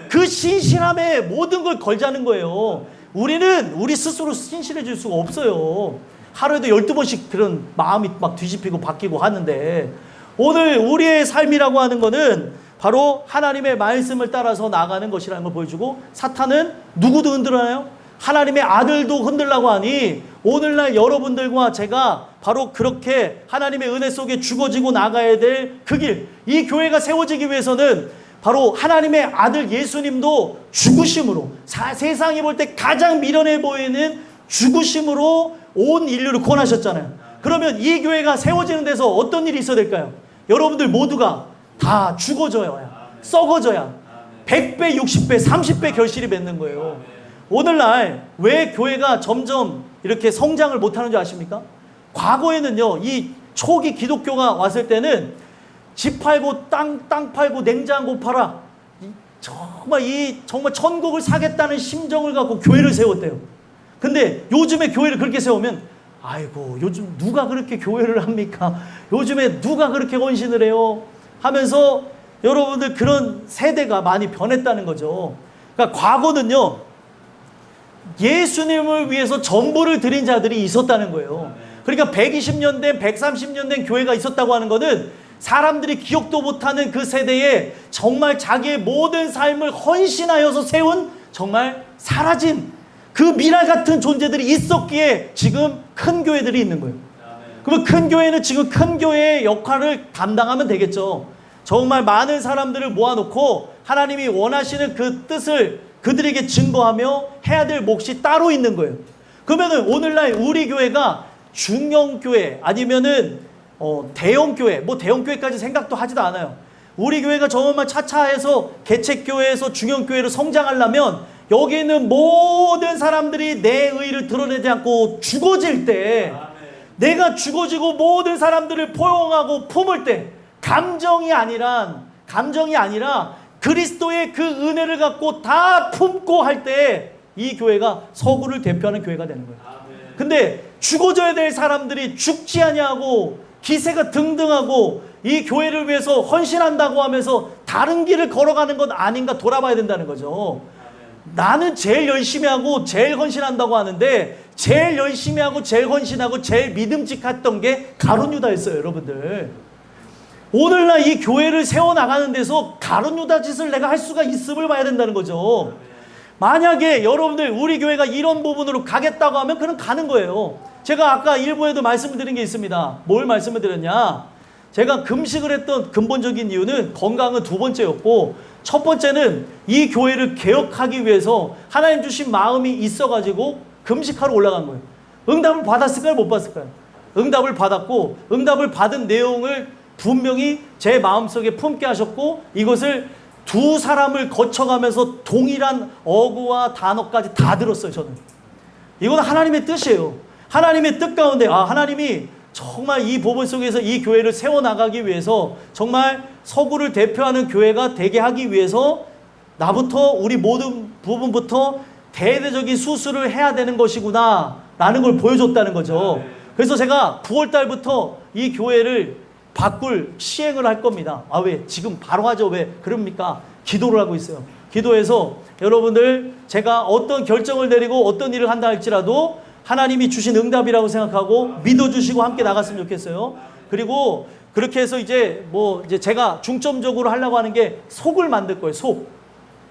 그 신실함에 모든 걸 걸자는 거예요. 우리는 우리 스스로 신실해질 수가 없어요. 하루에도 12번씩 그런 마음이 막 뒤집히고 바뀌고 하는데, 오늘 우리의 삶이라고 하는 거는 바로 하나님의 말씀을 따라서 나가는 것이라는 걸 보여주고, 사탄은 누구도 흔들어요? 하나님의 아들도 흔들라고 하니 오늘날 여러분들과 제가 바로 그렇게 하나님의 은혜 속에 죽어지고 나가야 될 그 길, 이 교회가 세워지기 위해서는 바로 하나님의 아들 예수님도 죽으심으로, 세상이 볼 때 가장 미련해 보이는 죽으심으로 온 인류를 구원하셨잖아요. 그러면 이 교회가 세워지는 데서 어떤 일이 있어야 될까요? 여러분들 모두가 다 죽어져야, 썩어져야 100배, 60배, 30배 결실이 맺는 거예요. 오늘날 왜 교회가 점점 이렇게 성장을 못하는 줄 아십니까? 과거에는요, 이 초기 기독교가 왔을 때는 집 팔고 땅 팔고 냉장고 팔아, 정말 천국을 사겠다는 심정을 갖고 교회를 세웠대요. 근데 요즘에 교회를 그렇게 세우면, 아이고 요즘 누가 그렇게 교회를 합니까? 요즘에 누가 그렇게 헌신을 해요? 하면서 여러분들 그런 세대가 많이 변했다는 거죠. 그러니까 과거는요, 예수님을 위해서 전부를 드린 자들이 있었다는 거예요. 그러니까 120년 된, 130년 된 교회가 있었다고 하는 것은 사람들이 기억도 못하는 그 세대에 정말 자기의 모든 삶을 헌신하여서 세운, 정말 사라진 그 미랄 같은 존재들이 있었기에 지금 큰 교회들이 있는 거예요. 그러면 큰 교회는 지금 큰 교회의 역할을 감당하면 되겠죠. 정말 많은 사람들을 모아놓고 하나님이 원하시는 그 뜻을 그들에게 증거하며 해야 될 몫이 따로 있는 거예요. 그러면은 오늘날 우리 교회가 중형교회 아니면은 대형교회, 대형교회까지 생각도 하지도 않아요. 우리 교회가 정말 차차해서 개척교회에서 중형교회로 성장하려면 여기 있는 모든 사람들이 내 의의를 드러내지 않고 죽어질 때, 내가 죽어지고 모든 사람들을 포용하고 품을 때, 감정이 아니라 그리스도의 그 은혜를 갖고 다 품고 할 때 이 교회가 서구를 대표하는 교회가 되는 거예요. 근데 죽어져야 될 사람들이 죽지 아니하고 기세가 등등하고 이 교회를 위해서 헌신한다고 하면서 다른 길을 걸어가는 건 아닌가 돌아봐야 된다는 거죠. 나는 제일 열심히 하고 제일 헌신한다고 하는데, 제일 열심히 하고 제일 헌신하고 제일 믿음직했던 게 가룟 유다였어요. 여러분들, 오늘날 이 교회를 세워나가는 데서 가룟 유다 짓을 내가 할 수가 있음을 봐야 된다는 거죠. 만약에 여러분들 우리 교회가 이런 부분으로 가겠다고 하면 그는 가는 거예요. 제가 아까 일부에도 말씀을 드린 게 있습니다. 뭘 말씀을 드렸냐? 제가 금식을 했던 근본적인 이유는 건강은 두 번째였고, 첫 번째는 이 교회를 개혁하기 위해서 하나님 주신 마음이 있어가지고 금식하러 올라간 거예요. 응답을 받았을까요? 못 받았을까요? 응답을 받았고, 응답을 받은 내용을 분명히 제 마음속에 품게 하셨고, 이것을 두 사람을 거쳐가면서 동일한 어구와 단어까지 다 들었어요. 저는 이건 하나님의 뜻이에요. 하나님의 뜻 가운데 하나님이 정말 이 부분 속에서 이 교회를 세워나가기 위해서, 정말 서구를 대표하는 교회가 되게 하기 위해서 나부터, 우리 모든 부분부터 대대적인 수술을 해야 되는 것이구나 라는 걸 보여줬다는 거죠. 그래서 제가 9월 달부터 이 교회를 바꿀 시행을 할 겁니다. 아, 왜? 지금 바로 하죠. 왜? 그럽니까? 기도를 하고 있어요. 기도해서 여러분들 제가 어떤 결정을 내리고 어떤 일을 한다 할지라도 하나님이 주신 응답이라고 생각하고 믿어주시고 함께 나갔으면 좋겠어요. 그리고 그렇게 해서 이제 제가 중점적으로 하려고 하는 게 속을 만들 거예요.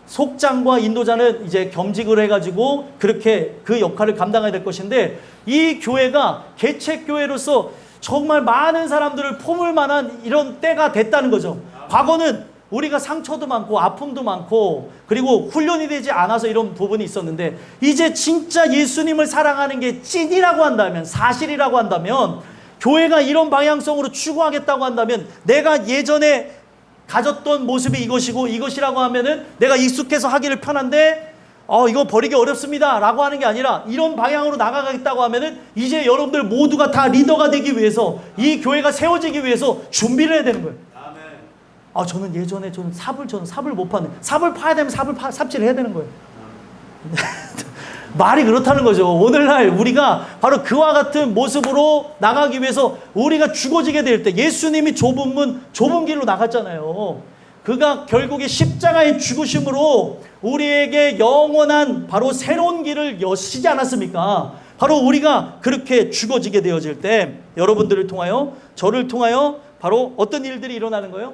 속장과 인도자는 이제 겸직을 해가지고 그렇게 그 역할을 감당해야 될 것인데, 이 교회가 개척교회로서 정말 많은 사람들을 품을 만한 이런 때가 됐다는 거죠. 과거는 우리가 상처도 많고 아픔도 많고 그리고 훈련이 되지 않아서 이런 부분이 있었는데, 이제 진짜 예수님을 사랑하는 게 찐이라고 한다면, 사실이라고 한다면, 교회가 이런 방향성으로 추구하겠다고 한다면, 내가 예전에 가졌던 모습이 이것이라고 하면은 내가 익숙해서 하기를 편한데 이거 버리기 어렵습니다 라고 하는 게 아니라, 이런 방향으로 나가겠다고 하면은 이제 여러분들 모두가 다 리더가 되기 위해서, 이 교회가 세워지기 위해서 준비를 해야 되는 거예요. 저는 예전에 삽을 못 파는, 삽을 파야 되면 삽질을 해야 되는 거예요. 말이 그렇다는 거죠. 오늘날 우리가 바로 그와 같은 모습으로 나가기 위해서 우리가 죽어지게 될 때, 예수님이 좁은 길로 나갔잖아요. 그가 결국에 십자가의 죽으심으로 우리에게 영원한 바로 새로운 길을 여시지 않았습니까? 바로 우리가 그렇게 죽어지게 되어질 때 여러분들을 통하여, 저를 통하여 바로 어떤 일들이 일어나는 거예요?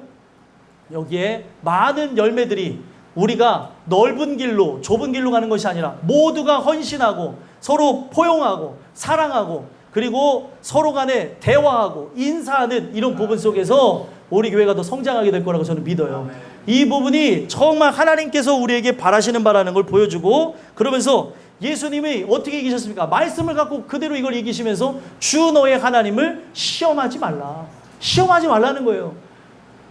여기에 많은 열매들이, 우리가 넓은 길로, 좁은 길로 가는 것이 아니라 모두가 헌신하고 서로 포용하고 사랑하고 그리고 서로 간에 대화하고 인사하는 이런 부분 속에서 우리 교회가 더 성장하게 될 거라고 저는 믿어요. 이 부분이 정말 하나님께서 우리에게 바라시는 바라는 걸 보여주고, 그러면서 예수님이 어떻게 이기셨습니까? 말씀을 갖고 그대로 이걸 이기시면서 주 너의 하나님을 시험하지 말라는 거예요.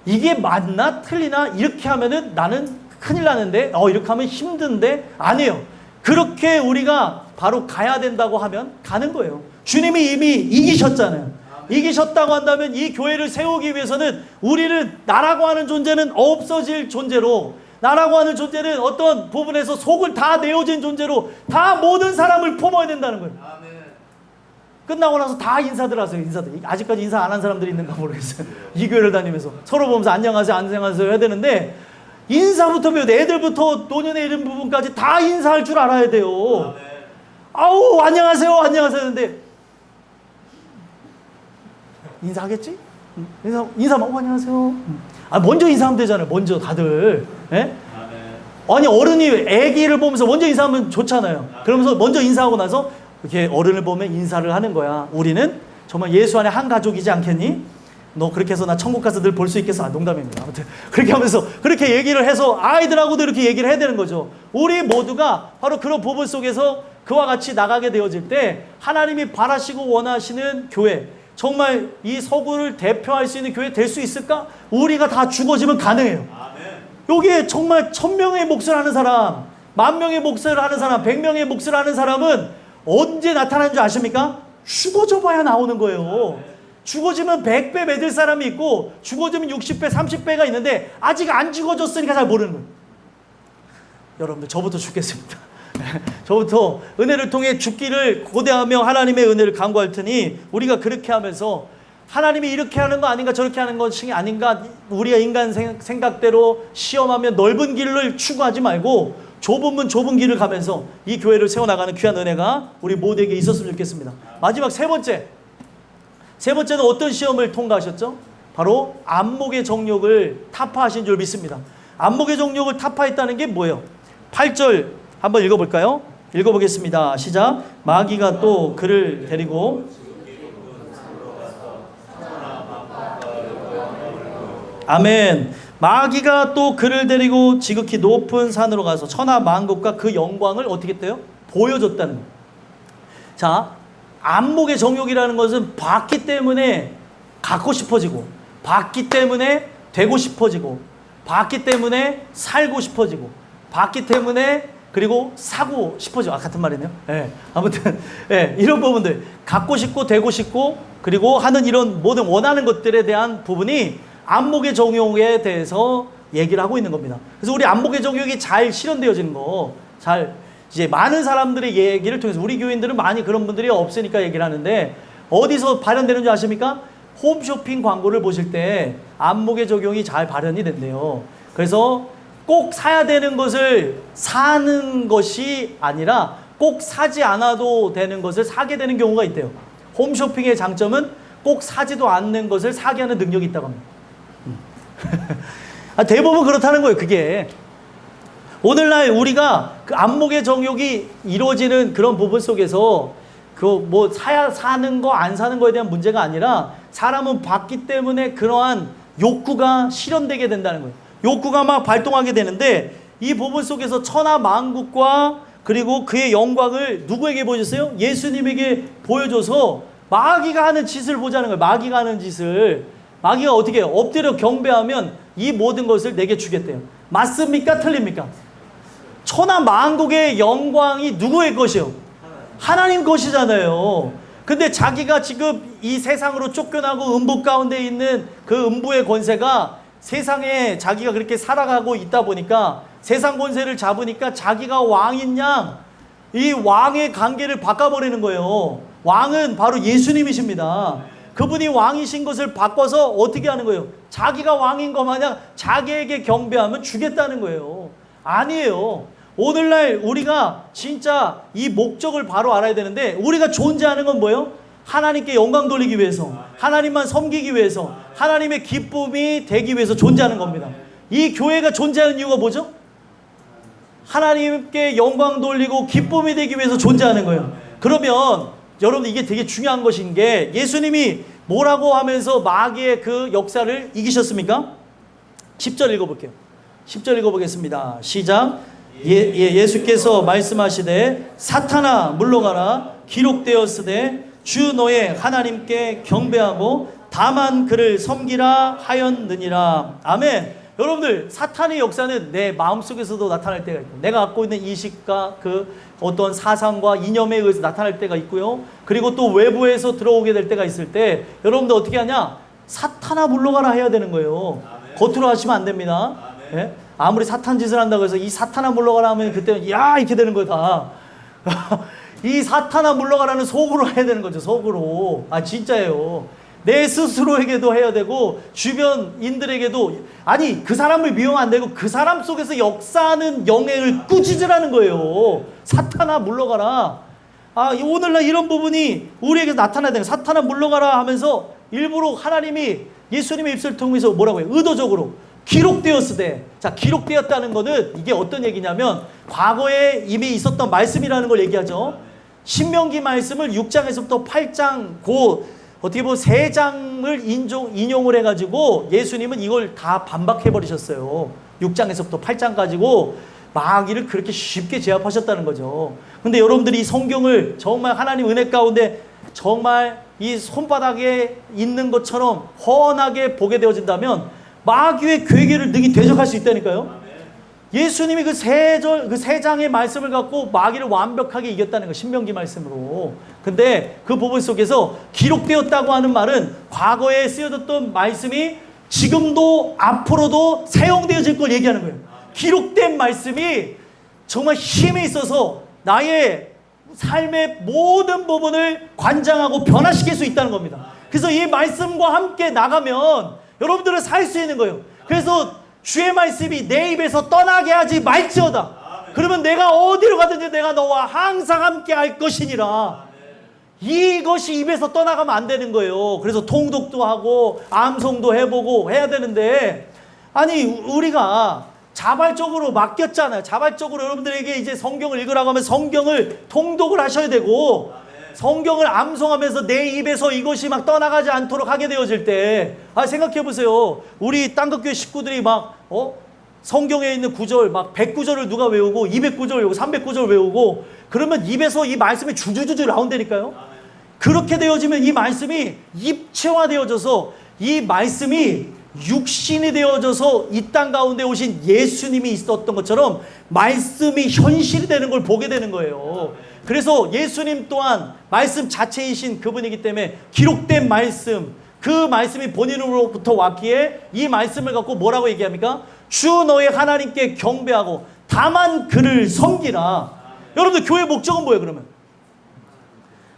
이게 맞나 틀리나, 이렇게 하면은 나는 큰일 나는데, 이렇게 하면 힘든데, 아니에요. 그렇게 우리가 바로 가야 된다고 하면 가는 거예요. 주님이 이미 이기셨잖아요. 이기셨다고 한다면 이 교회를 세우기 위해서는 우리는, 나라고 하는 존재는 없어질 존재로, 나라고 하는 존재는 어떤 부분에서 속을 다 내어진 존재로 다 모든 사람을 품어야 된다는 거예요. 끝나고 나서 다 인사들 하세요. 아직까지 인사 안 한 사람들이 있는가 모르겠어요. 이 교회를 다니면서 서로 보면서 안녕하세요 해야 되는데, 인사부터 배워야 돼. 애들부터 노년에 이른 부분까지 다 인사할 줄 알아야 돼요. 안녕하세요 했는데 인사하겠지? 인사하면 안녕하세요. 먼저 인사하면 되잖아요. 먼저 다들. 예? 아니, 어른이 애기를 보면서 먼저 인사하면 좋잖아요. 그러면서 먼저 인사하고 나서 이렇게 어른을 보면 인사를 하는 거야. 우리는 정말 예수 안에 한 가족이지 않겠니? 너 그렇게 해서 나 천국 가서 늘 볼 수 있겠어? 농담입니다. 아무튼 그렇게 하면서 그렇게 얘기를 해서 아이들하고도 이렇게 얘기를 해야 되는 거죠. 우리 모두가 바로 그런 부분 속에서 그와 같이 나가게 되어질 때, 하나님이 바라시고 원하시는 교회, 정말 이 서구를 대표할 수 있는 교회 될 수 있을까? 우리가 다 죽어지면 가능해요. 여기에 정말 1000명의 몫을 하는 사람, 10,000명의 몫을 하는 사람, 100명의 몫을 하는 사람은 언제 나타나는 줄 아십니까? 죽어져 봐야 나오는 거예요. 죽어지면 100배 맺을 사람이 있고 죽어지면 60배, 30배가 있는데 아직 안 죽어졌으니까 잘 모르는 거예요. 여러분들, 저부터 죽겠습니다. 저부터 은혜를 통해 죽기를 고대하며 하나님의 은혜를 간구할 테니, 우리가 그렇게 하면서 하나님이 이렇게 하는 거 아닌가 저렇게 하는 것이 아닌가, 우리가 인간 생각대로 시험하며 넓은 길을 추구하지 말고 좁은 길을 가면서 이 교회를 세워나가는 귀한 은혜가 우리 모두에게 있었으면 좋겠습니다. 마지막 세 번째는 어떤 시험을 통과하셨죠? 바로 안목의 정욕을 타파하신 줄 믿습니다. 안목의 정욕을 타파했다는 게 뭐예요? 8절 한번 읽어볼까요? 읽어보겠습니다. 시작. 마귀가 또 그를 데리고 아멘. 마귀가 또 그를 데리고 지극히 높은 산으로 가서 천하 만국과 그 영광을 어떻게 했대요? 보여줬다는 거예요. 자, 안목의 정욕이라는 것은 봤기 때문에 갖고 싶어지고, 봤기 때문에 되고 싶어지고, 봤기 때문에 살고 싶어지고, 봤기 때문에 그리고 사고 싶어지고, 같은 말이네요. 아무튼 이런 부분들, 갖고 싶고 되고 싶고 그리고 하는 이런 모든 원하는 것들에 대한 부분이 안목의 정욕에 대해서 얘기를 하고 있는 겁니다. 그래서 우리 안목의 정욕이 잘 실현되어지는 거, 이제 많은 사람들의 얘기를 통해서 우리 교인들은 많이 그런 분들이 없으니까 얘기를 하는데 어디서 발현되는 줄 아십니까? 홈쇼핑 광고를 보실 때 안목의 적용이 잘 발현이 된대요. 그래서 꼭 사야 되는 것을 사는 것이 아니라 꼭 사지 않아도 되는 것을 사게 되는 경우가 있대요. 홈쇼핑의 장점은 꼭 사지도 않는 것을 사게 하는 능력이 있다고 합니다. 대부분 그렇다는 거예요, 그게. 오늘날 우리가 그 안목의 정욕이 이루어지는 그런 부분 속에서 그 뭐 사는 거 안 사는 거에 대한 문제가 아니라 사람은 봤기 때문에 그러한 욕구가 실현되게 된다는 거예요. 욕구가 막 발동하게 되는데 이 부분 속에서 천하 만국과 그리고 그의 영광을 누구에게 보여줬어요? 예수님에게 보여줘서 마귀가 하는 짓을 보자는 거예요. 마귀가 하는 짓을. 마귀가 어떻게 해요? 엎드려 경배하면 이 모든 것을 내게 주겠대요. 맞습니까? 틀립니까? 천하 만국의 영광이 누구의 것이요? 하나님 것이잖아요. 근데 자기가 지금 이 세상으로 쫓겨나고 음부 가운데 있는 그 음부의 권세가 세상에 자기가 그렇게 살아가고 있다 보니까 세상 권세를 잡으니까 자기가 왕인 양 이 왕의 관계를 바꿔버리는 거예요. 왕은 바로 예수님이십니다. 그분이 왕이신 것을 바꿔서 어떻게 하는 거예요? 자기가 왕인 것 마냥 자기에게 경배하면 주겠다는 거예요. 아니에요. 오늘날 우리가 진짜 이 목적을 바로 알아야 되는데 우리가 존재하는 건 뭐예요? 하나님께 영광 돌리기 위해서, 하나님만 섬기기 위해서, 하나님의 기쁨이 되기 위해서 존재하는 겁니다. 이 교회가 존재하는 이유가 뭐죠? 하나님께 영광 돌리고 기쁨이 되기 위해서 존재하는 거예요. 그러면 여러분 이게 되게 중요한 것인 게 예수님이 뭐라고 하면서 마귀의 그 역사를 이기셨습니까? 10절 읽어볼게요. 10절 읽어보겠습니다. 시작. 예수께서 말씀하시되 사탄아 물러가라 기록되었으되 주 너의 하나님께 경배하고 다만 그를 섬기라 하였느니라. 아멘. 여러분들 사탄의 역사는 내 마음속에서도 나타날 때가 있고 내가 갖고 있는 이식과 그 어떤 사상과 이념에 의해서 나타날 때가 있고요. 그리고 또 외부에서 들어오게 될 때가 있을 때 여러분들 어떻게 하냐? 사탄아 물러가라 해야 되는 거예요. 아멘. 겉으로 하시면 안 됩니다. 예? 아무리 사탄 짓을 한다고 해서 이 사탄아 물러가라 하면 그때는 야 이렇게 되는 거야 다. 이 사탄아 물러가라는 속으로 해야 되는 거죠. 속으로. 아 진짜예요. 내 스스로에게도 해야 되고 주변인들에게도 아니 그 사람을 미워하면 안 되고 그 사람 속에서 역사하는 영향을 꾸짖으라는 거예요. 사탄아 물러가라. 아 오늘날 이런 부분이 우리에게 나타나야 되는 사탄아 물러가라 하면서 일부러 하나님이 예수님의 입술을 통해서 뭐라고 해요? 의도적으로 기록되었으되. 자 기록되었다는 것은 이게 어떤 얘기냐면 과거에 이미 있었던 말씀이라는 걸 얘기하죠. 신명기 말씀을 6장에서부터 8장 어떻게 보면 3장을 인용을 해가지고 예수님은 이걸 다 반박해버리셨어요. 6장에서부터 8장 가지고 마귀를 그렇게 쉽게 제압하셨다는 거죠. 근데 여러분들이 이 성경을 정말 하나님 은혜 가운데 정말 이 손바닥에 있는 것처럼 훤하게 보게 되어진다면 마귀의 괴계를 능히 대적할 수 있다니까요. 예수님이 그 3장의 말씀을 갖고 마귀를 완벽하게 이겼다는 거 신명기 말씀으로. 근데 그 부분 속에서 기록되었다고 하는 말은 과거에 쓰여졌던 말씀이 지금도 앞으로도 사용되어질 걸 얘기하는 거예요. 기록된 말씀이 정말 힘이 있어서 나의 삶의 모든 부분을 관장하고 변화시킬 수 있다는 겁니다. 그래서 이 말씀과 함께 나가면 여러분들은 살 수 있는 거예요. 그래서 주의 말씀이 내 입에서 떠나게 하지 말지어다. 그러면 내가 어디로 가든지 내가 너와 항상 함께 할 것이니라. 이것이 입에서 떠나가면 안 되는 거예요. 그래서 통독도 하고 암송도 해보고 해야 되는데 아니 우리가 자발적으로 맡겼잖아요. 자발적으로 여러분들에게 이제 성경을 읽으라고 하면 성경을 통독을 하셔야 되고 성경을 암송하면서 내 입에서 이것이 막 떠나가지 않도록 하게 되어질 때 생각해 보세요. 우리 땅끝교회 식구들이 막 성경에 있는 구절 막 100구절을 누가 외우고 200구절 외우고 300구절 외우고 그러면 입에서 이 말씀이 주주주주 나온다니까요. 그렇게 되어지면 이 말씀이 입체화되어져서 이 말씀이 육신이 되어져서 이 땅 가운데 오신 예수님이 있었던 것처럼 말씀이 현실이 되는 걸 보게 되는 거예요. 그래서 예수님 또한 말씀 자체이신 그분이기 때문에 기록된 말씀, 그 말씀이 본인으로부터 왔기에 이 말씀을 갖고 뭐라고 얘기합니까? 주 너의 하나님께 경배하고 다만 그를 섬기라. 여러분들 교회 목적은 뭐예요 그러면?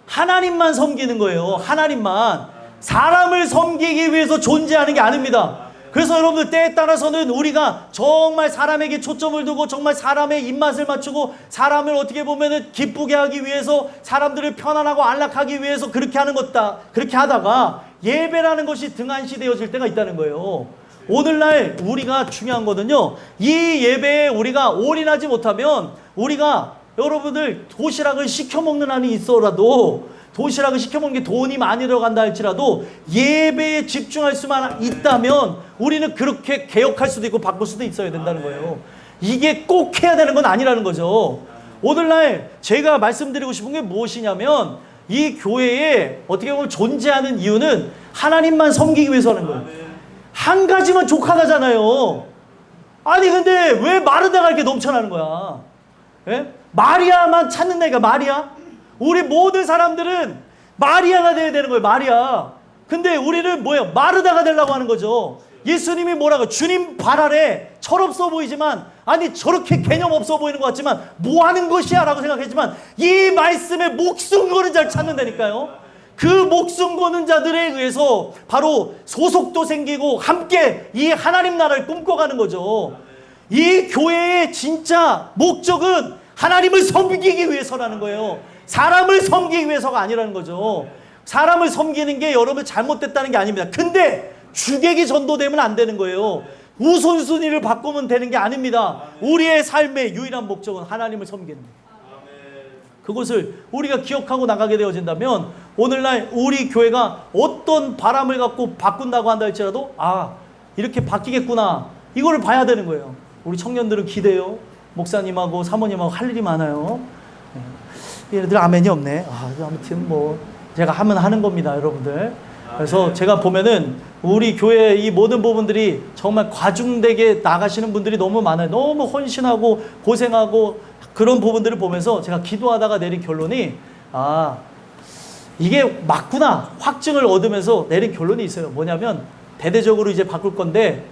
하나님만 섬기는 거예요. 하나님만. 사람을 섬기기 위해서 존재하는 게 아닙니다. 그래서 여러분들 때에 따라서는 우리가 정말 사람에게 초점을 두고 정말 사람의 입맛을 맞추고 사람을 어떻게 보면은 기쁘게 하기 위해서 사람들을 편안하고 안락하기 위해서 그렇게 하는 것다. 그렇게 하다가 예배라는 것이 등한시되어질 때가 있다는 거예요. 오늘날 우리가 중요한 거는요. 이 예배에 우리가 올인하지 못하면 우리가 여러분들 도시락을 시켜 먹는 한이 있어라도 도시락을 시켜 먹는 게 돈이 많이 들어간다 할지라도 예배에 집중할 수만 있다면 우리는 그렇게 개혁할 수도 있고 바꿀 수도 있어야 된다는 거예요. 이게 꼭 해야 되는 건 아니라는 거죠. 오늘날 제가 말씀드리고 싶은 게 무엇이냐면 이 교회에 어떻게 보면 존재하는 이유는 하나님만 섬기기 위해서 하는 거예요. 한 가지만 족하다잖아요. 아니 근데 왜 마르다가 이렇게 넘쳐나는 거야? 예? 마리아만 찾는다니까. 마리아? 우리 모든 사람들은 마리아가 돼야 되는 거예요. 마리아. 근데 우리는 뭐예요? 마르다가 되려고 하는 거죠. 예수님이 뭐라고? 주님 발 아래 철없어 보이지만, 아니 저렇게 개념 없어 보이는 것 같지만 뭐 하는 것이야 라고 생각했지만 이 말씀에 목숨 거는 자를 찾는다니까요. 그 목숨 거는 자들에 의해서 바로 소속도 생기고 함께 이 하나님 나라를 꿈꿔가는 거죠. 이 교회의 진짜 목적은 하나님을 섬기기 위해서라는 거예요. 사람을 섬기기 위해서가 아니라는 거죠. 사람을 섬기는 게 여러분 잘못됐다는 게 아닙니다. 근데 주객이 전도되면 안 되는 거예요. 우선순위를 바꾸면 되는 게 아닙니다. 우리의 삶의 유일한 목적은 하나님을 섬기는 거예요. 그것을 우리가 기억하고 나가게 되어진다면 오늘날 우리 교회가 어떤 바람을 갖고 바꾼다고 한다 할지라도 이렇게 바뀌겠구나 이거를 봐야 되는 거예요. 우리 청년들은 기대요. 목사님하고 사모님하고 할 일이 많아요. 얘네들 아멘이 없네. 아무튼 뭐 제가 하면 하는 겁니다, 여러분들. 그래서 제가 보면은 우리 교회 이 모든 부분들이 정말 과중되게 나가시는 분들이 너무 많아요. 너무 헌신하고 고생하고 그런 부분들을 보면서 제가 기도하다가 내린 결론이 이게 맞구나 확증을 얻으면서 내린 결론이 있어요. 뭐냐면 대대적으로 이제 바꿀 건데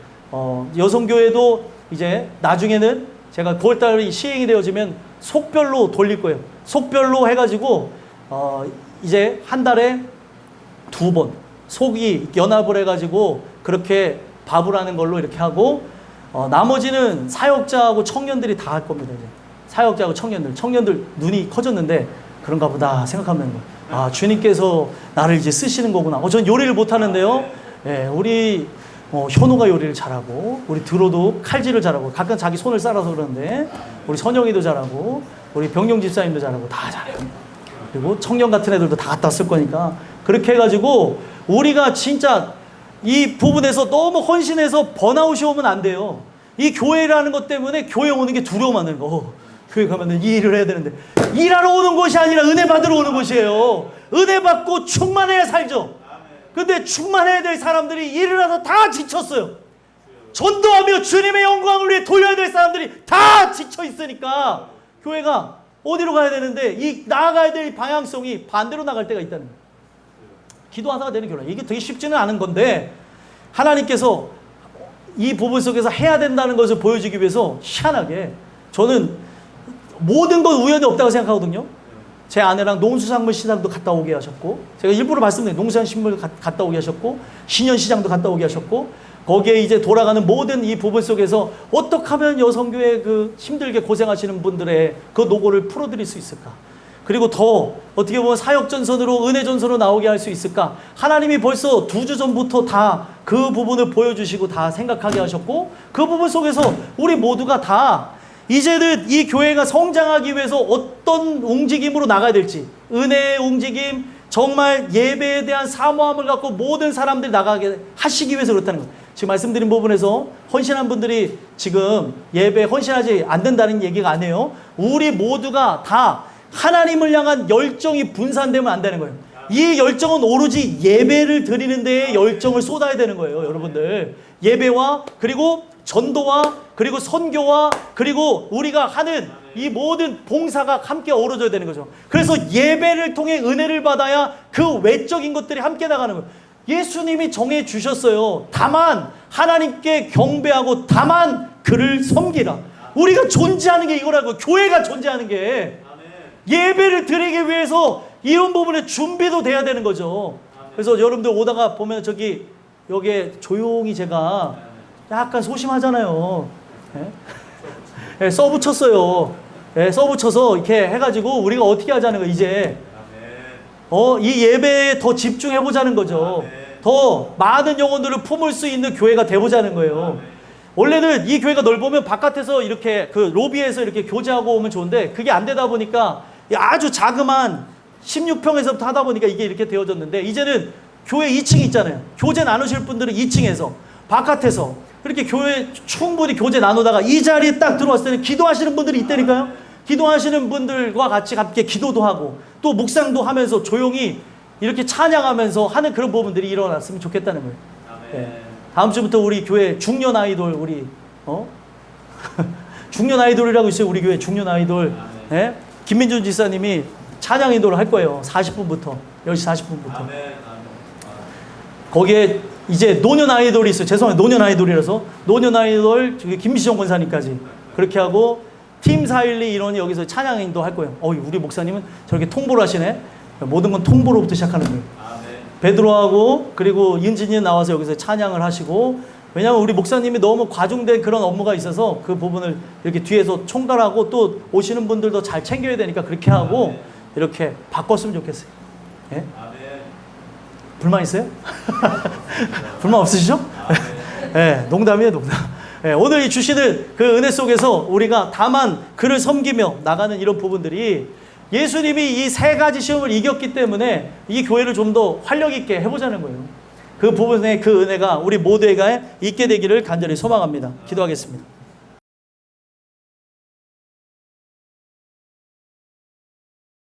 여성교회도 이제 나중에는 제가 9월달이 시행이 되어지면 속별로 돌릴 거예요. 속별로 해가지고 이제 한 달에 2번 속이 연합을 해가지고 그렇게 밥을 하는 걸로 이렇게 하고 나머지는 사역자하고 청년들이 다 할 겁니다. 이제. 사역자하고 청년들 눈이 커졌는데 그런가 보다 생각하면 되는 거예요. 주님께서 나를 이제 쓰시는 거구나. 전 요리를 못 하는데요. 예, 우리 현호가 요리를 잘하고 우리 드로도 칼질을 잘하고 가끔 자기 손을 썰어서 그러는데 우리 선영이도 잘하고 우리 병영 집사님도 잘하고 다 잘해요. 그리고 청년 같은 애들도 다 갖다 쓸 거니까 그렇게 해가지고 우리가 진짜 이 부분에서 너무 헌신해서 번아웃이 오면 안 돼요. 이 교회라는 것 때문에 교회 오는 게 두려워 만드는 거. 교회 가면 이 일을 해야 되는데 일하러 오는 곳이 아니라 은혜 받으러 오는 곳이에요. 은혜 받고 충만해야 살죠. 근데 충만해야 될 사람들이 일을 해서 다 지쳤어요. 전도하며 주님의 영광을 위해 돌려야 될 사람들이 다 지쳐 있으니까 교회가 어디로 가야 되는데 이 나아가야 될 방향성이 반대로 나갈 때가 있다는 거예요. 기도하다가 되는 결론. 이게 되게 쉽지는 않은 건데 하나님께서 이 부분 속에서 해야 된다는 것을 보여주기 위해서 희한하게 저는 모든 건 우연이 없다고 생각하거든요. 제 아내랑 농수산물 시장도 갔다 오게 하셨고 제가 일부러 말씀드린 농수산물 갔다 오게 하셨고 신현시장도 갔다 오게 하셨고 거기에 이제 돌아가는 모든 이 부분 속에서 어떻게 하면 여성교회 그 힘들게 고생하시는 분들의 그 노고를 풀어드릴 수 있을까? 그리고 더 어떻게 보면 사역전선으로 은혜전선으로 나오게 할 수 있을까? 하나님이 벌써 2주 전부터 다 그 부분을 보여주시고 다 생각하게 하셨고 그 부분 속에서 우리 모두가 다 이제는 이 교회가 성장하기 위해서 어떤 움직임으로 나가야 될지 은혜의 움직임 정말 예배에 대한 사모함을 갖고 모든 사람들이 나가게 하시기 위해서 그렇다는 거예요. 지금 말씀드린 부분에서 헌신한 분들이 지금 예배에 헌신하지 않는다는 얘기가 아니에요. 우리 모두가 다 하나님을 향한 열정이 분산되면 안 되는 거예요. 이 열정은 오로지 예배를 드리는 데에 열정을 쏟아야 되는 거예요. 여러분들 예배와 그리고 전도와 그리고 선교와 그리고 우리가 하는 이 모든 봉사가 함께 어우러져야 되는 거죠. 그래서 예배를 통해 은혜를 받아야 그 외적인 것들이 함께 나가는 거예요. 예수님이 정해 주셨어요. 다만 하나님께 경배하고 다만 그를 섬기라. 우리가 존재하는 게 이거라고. 교회가 존재하는 게 예배를 드리기 위해서 이런 부분에 준비도 돼야 되는 거죠. 그래서 여러분들 오다가 보면 저기 여기에 조용히 제가 약간 소심하잖아요. 예? 예, 써붙였어요. 예, 써붙여서 이렇게 해가지고 우리가 어떻게 하자는 거예요, 이제. 이 예배에 더 집중해보자는 거죠. 더 많은 영혼들을 품을 수 있는 교회가 돼보자는 거예요. 원래는 이 교회가 넓으면 바깥에서 이렇게 그 로비에서 이렇게 교제하고 오면 좋은데 그게 안 되다 보니까 아주 자그만 16평에서부터 하다 보니까 이게 이렇게 되어졌는데 이제는 교회 2층 있잖아요. 교제 나누실 분들은 2층에서 바깥에서 그렇게 교회 충분히 교제 나누다가 이 자리에 딱 들어왔을 때는 기도하시는 분들이 있다니까요. 기도하시는 분들과 같이 함께 기도도 하고 또 묵상도 하면서 조용히 이렇게 찬양하면서 하는 그런 부분들이 일어났으면 좋겠다는 거예요. 예. 다음 주부터 우리 교회 중년 아이돌 우리 중년 아이돌이라고 있어요. 우리 교회 중년 아이돌. 예? 김민준 지사님이 찬양 인도를 할 거예요. 40분부터 10시 40분부터. 거기에 이제 노년 아이돌이 있어요. 죄송해요. 노년 아이돌이라서 노년 아이돌 김시정 권사님까지 그렇게 하고 팀 412 인원이 여기서 찬양 인도 할 거예요. 우리 목사님은 저렇게 통보를 하시네. 모든 건 통보로부터 시작하는 거예요. 베드로하고 그리고 윤진이 나와서 여기서 찬양을 하시고 왜냐하면 우리 목사님이 너무 과중된 그런 업무가 있어서 그 부분을 이렇게 뒤에서 총괄하고 또 오시는 분들도 잘 챙겨야 되니까 그렇게 하고 이렇게 바꿨으면 좋겠어요. 예? 불만 있어요? 불만 없으시죠? 예, 농담이에요, 농담. 예, 오늘 이 주시는 그 은혜 속에서 우리가 다만 그를 섬기며 나가는 이런 부분들이 예수님이 이 세 가지 시험을 이겼기 때문에 이 교회를 좀 더 활력 있게 해보자는 거예요. 그 부분에 그 은혜가 우리 모두에게 있게 되기를 간절히 소망합니다. 기도하겠습니다.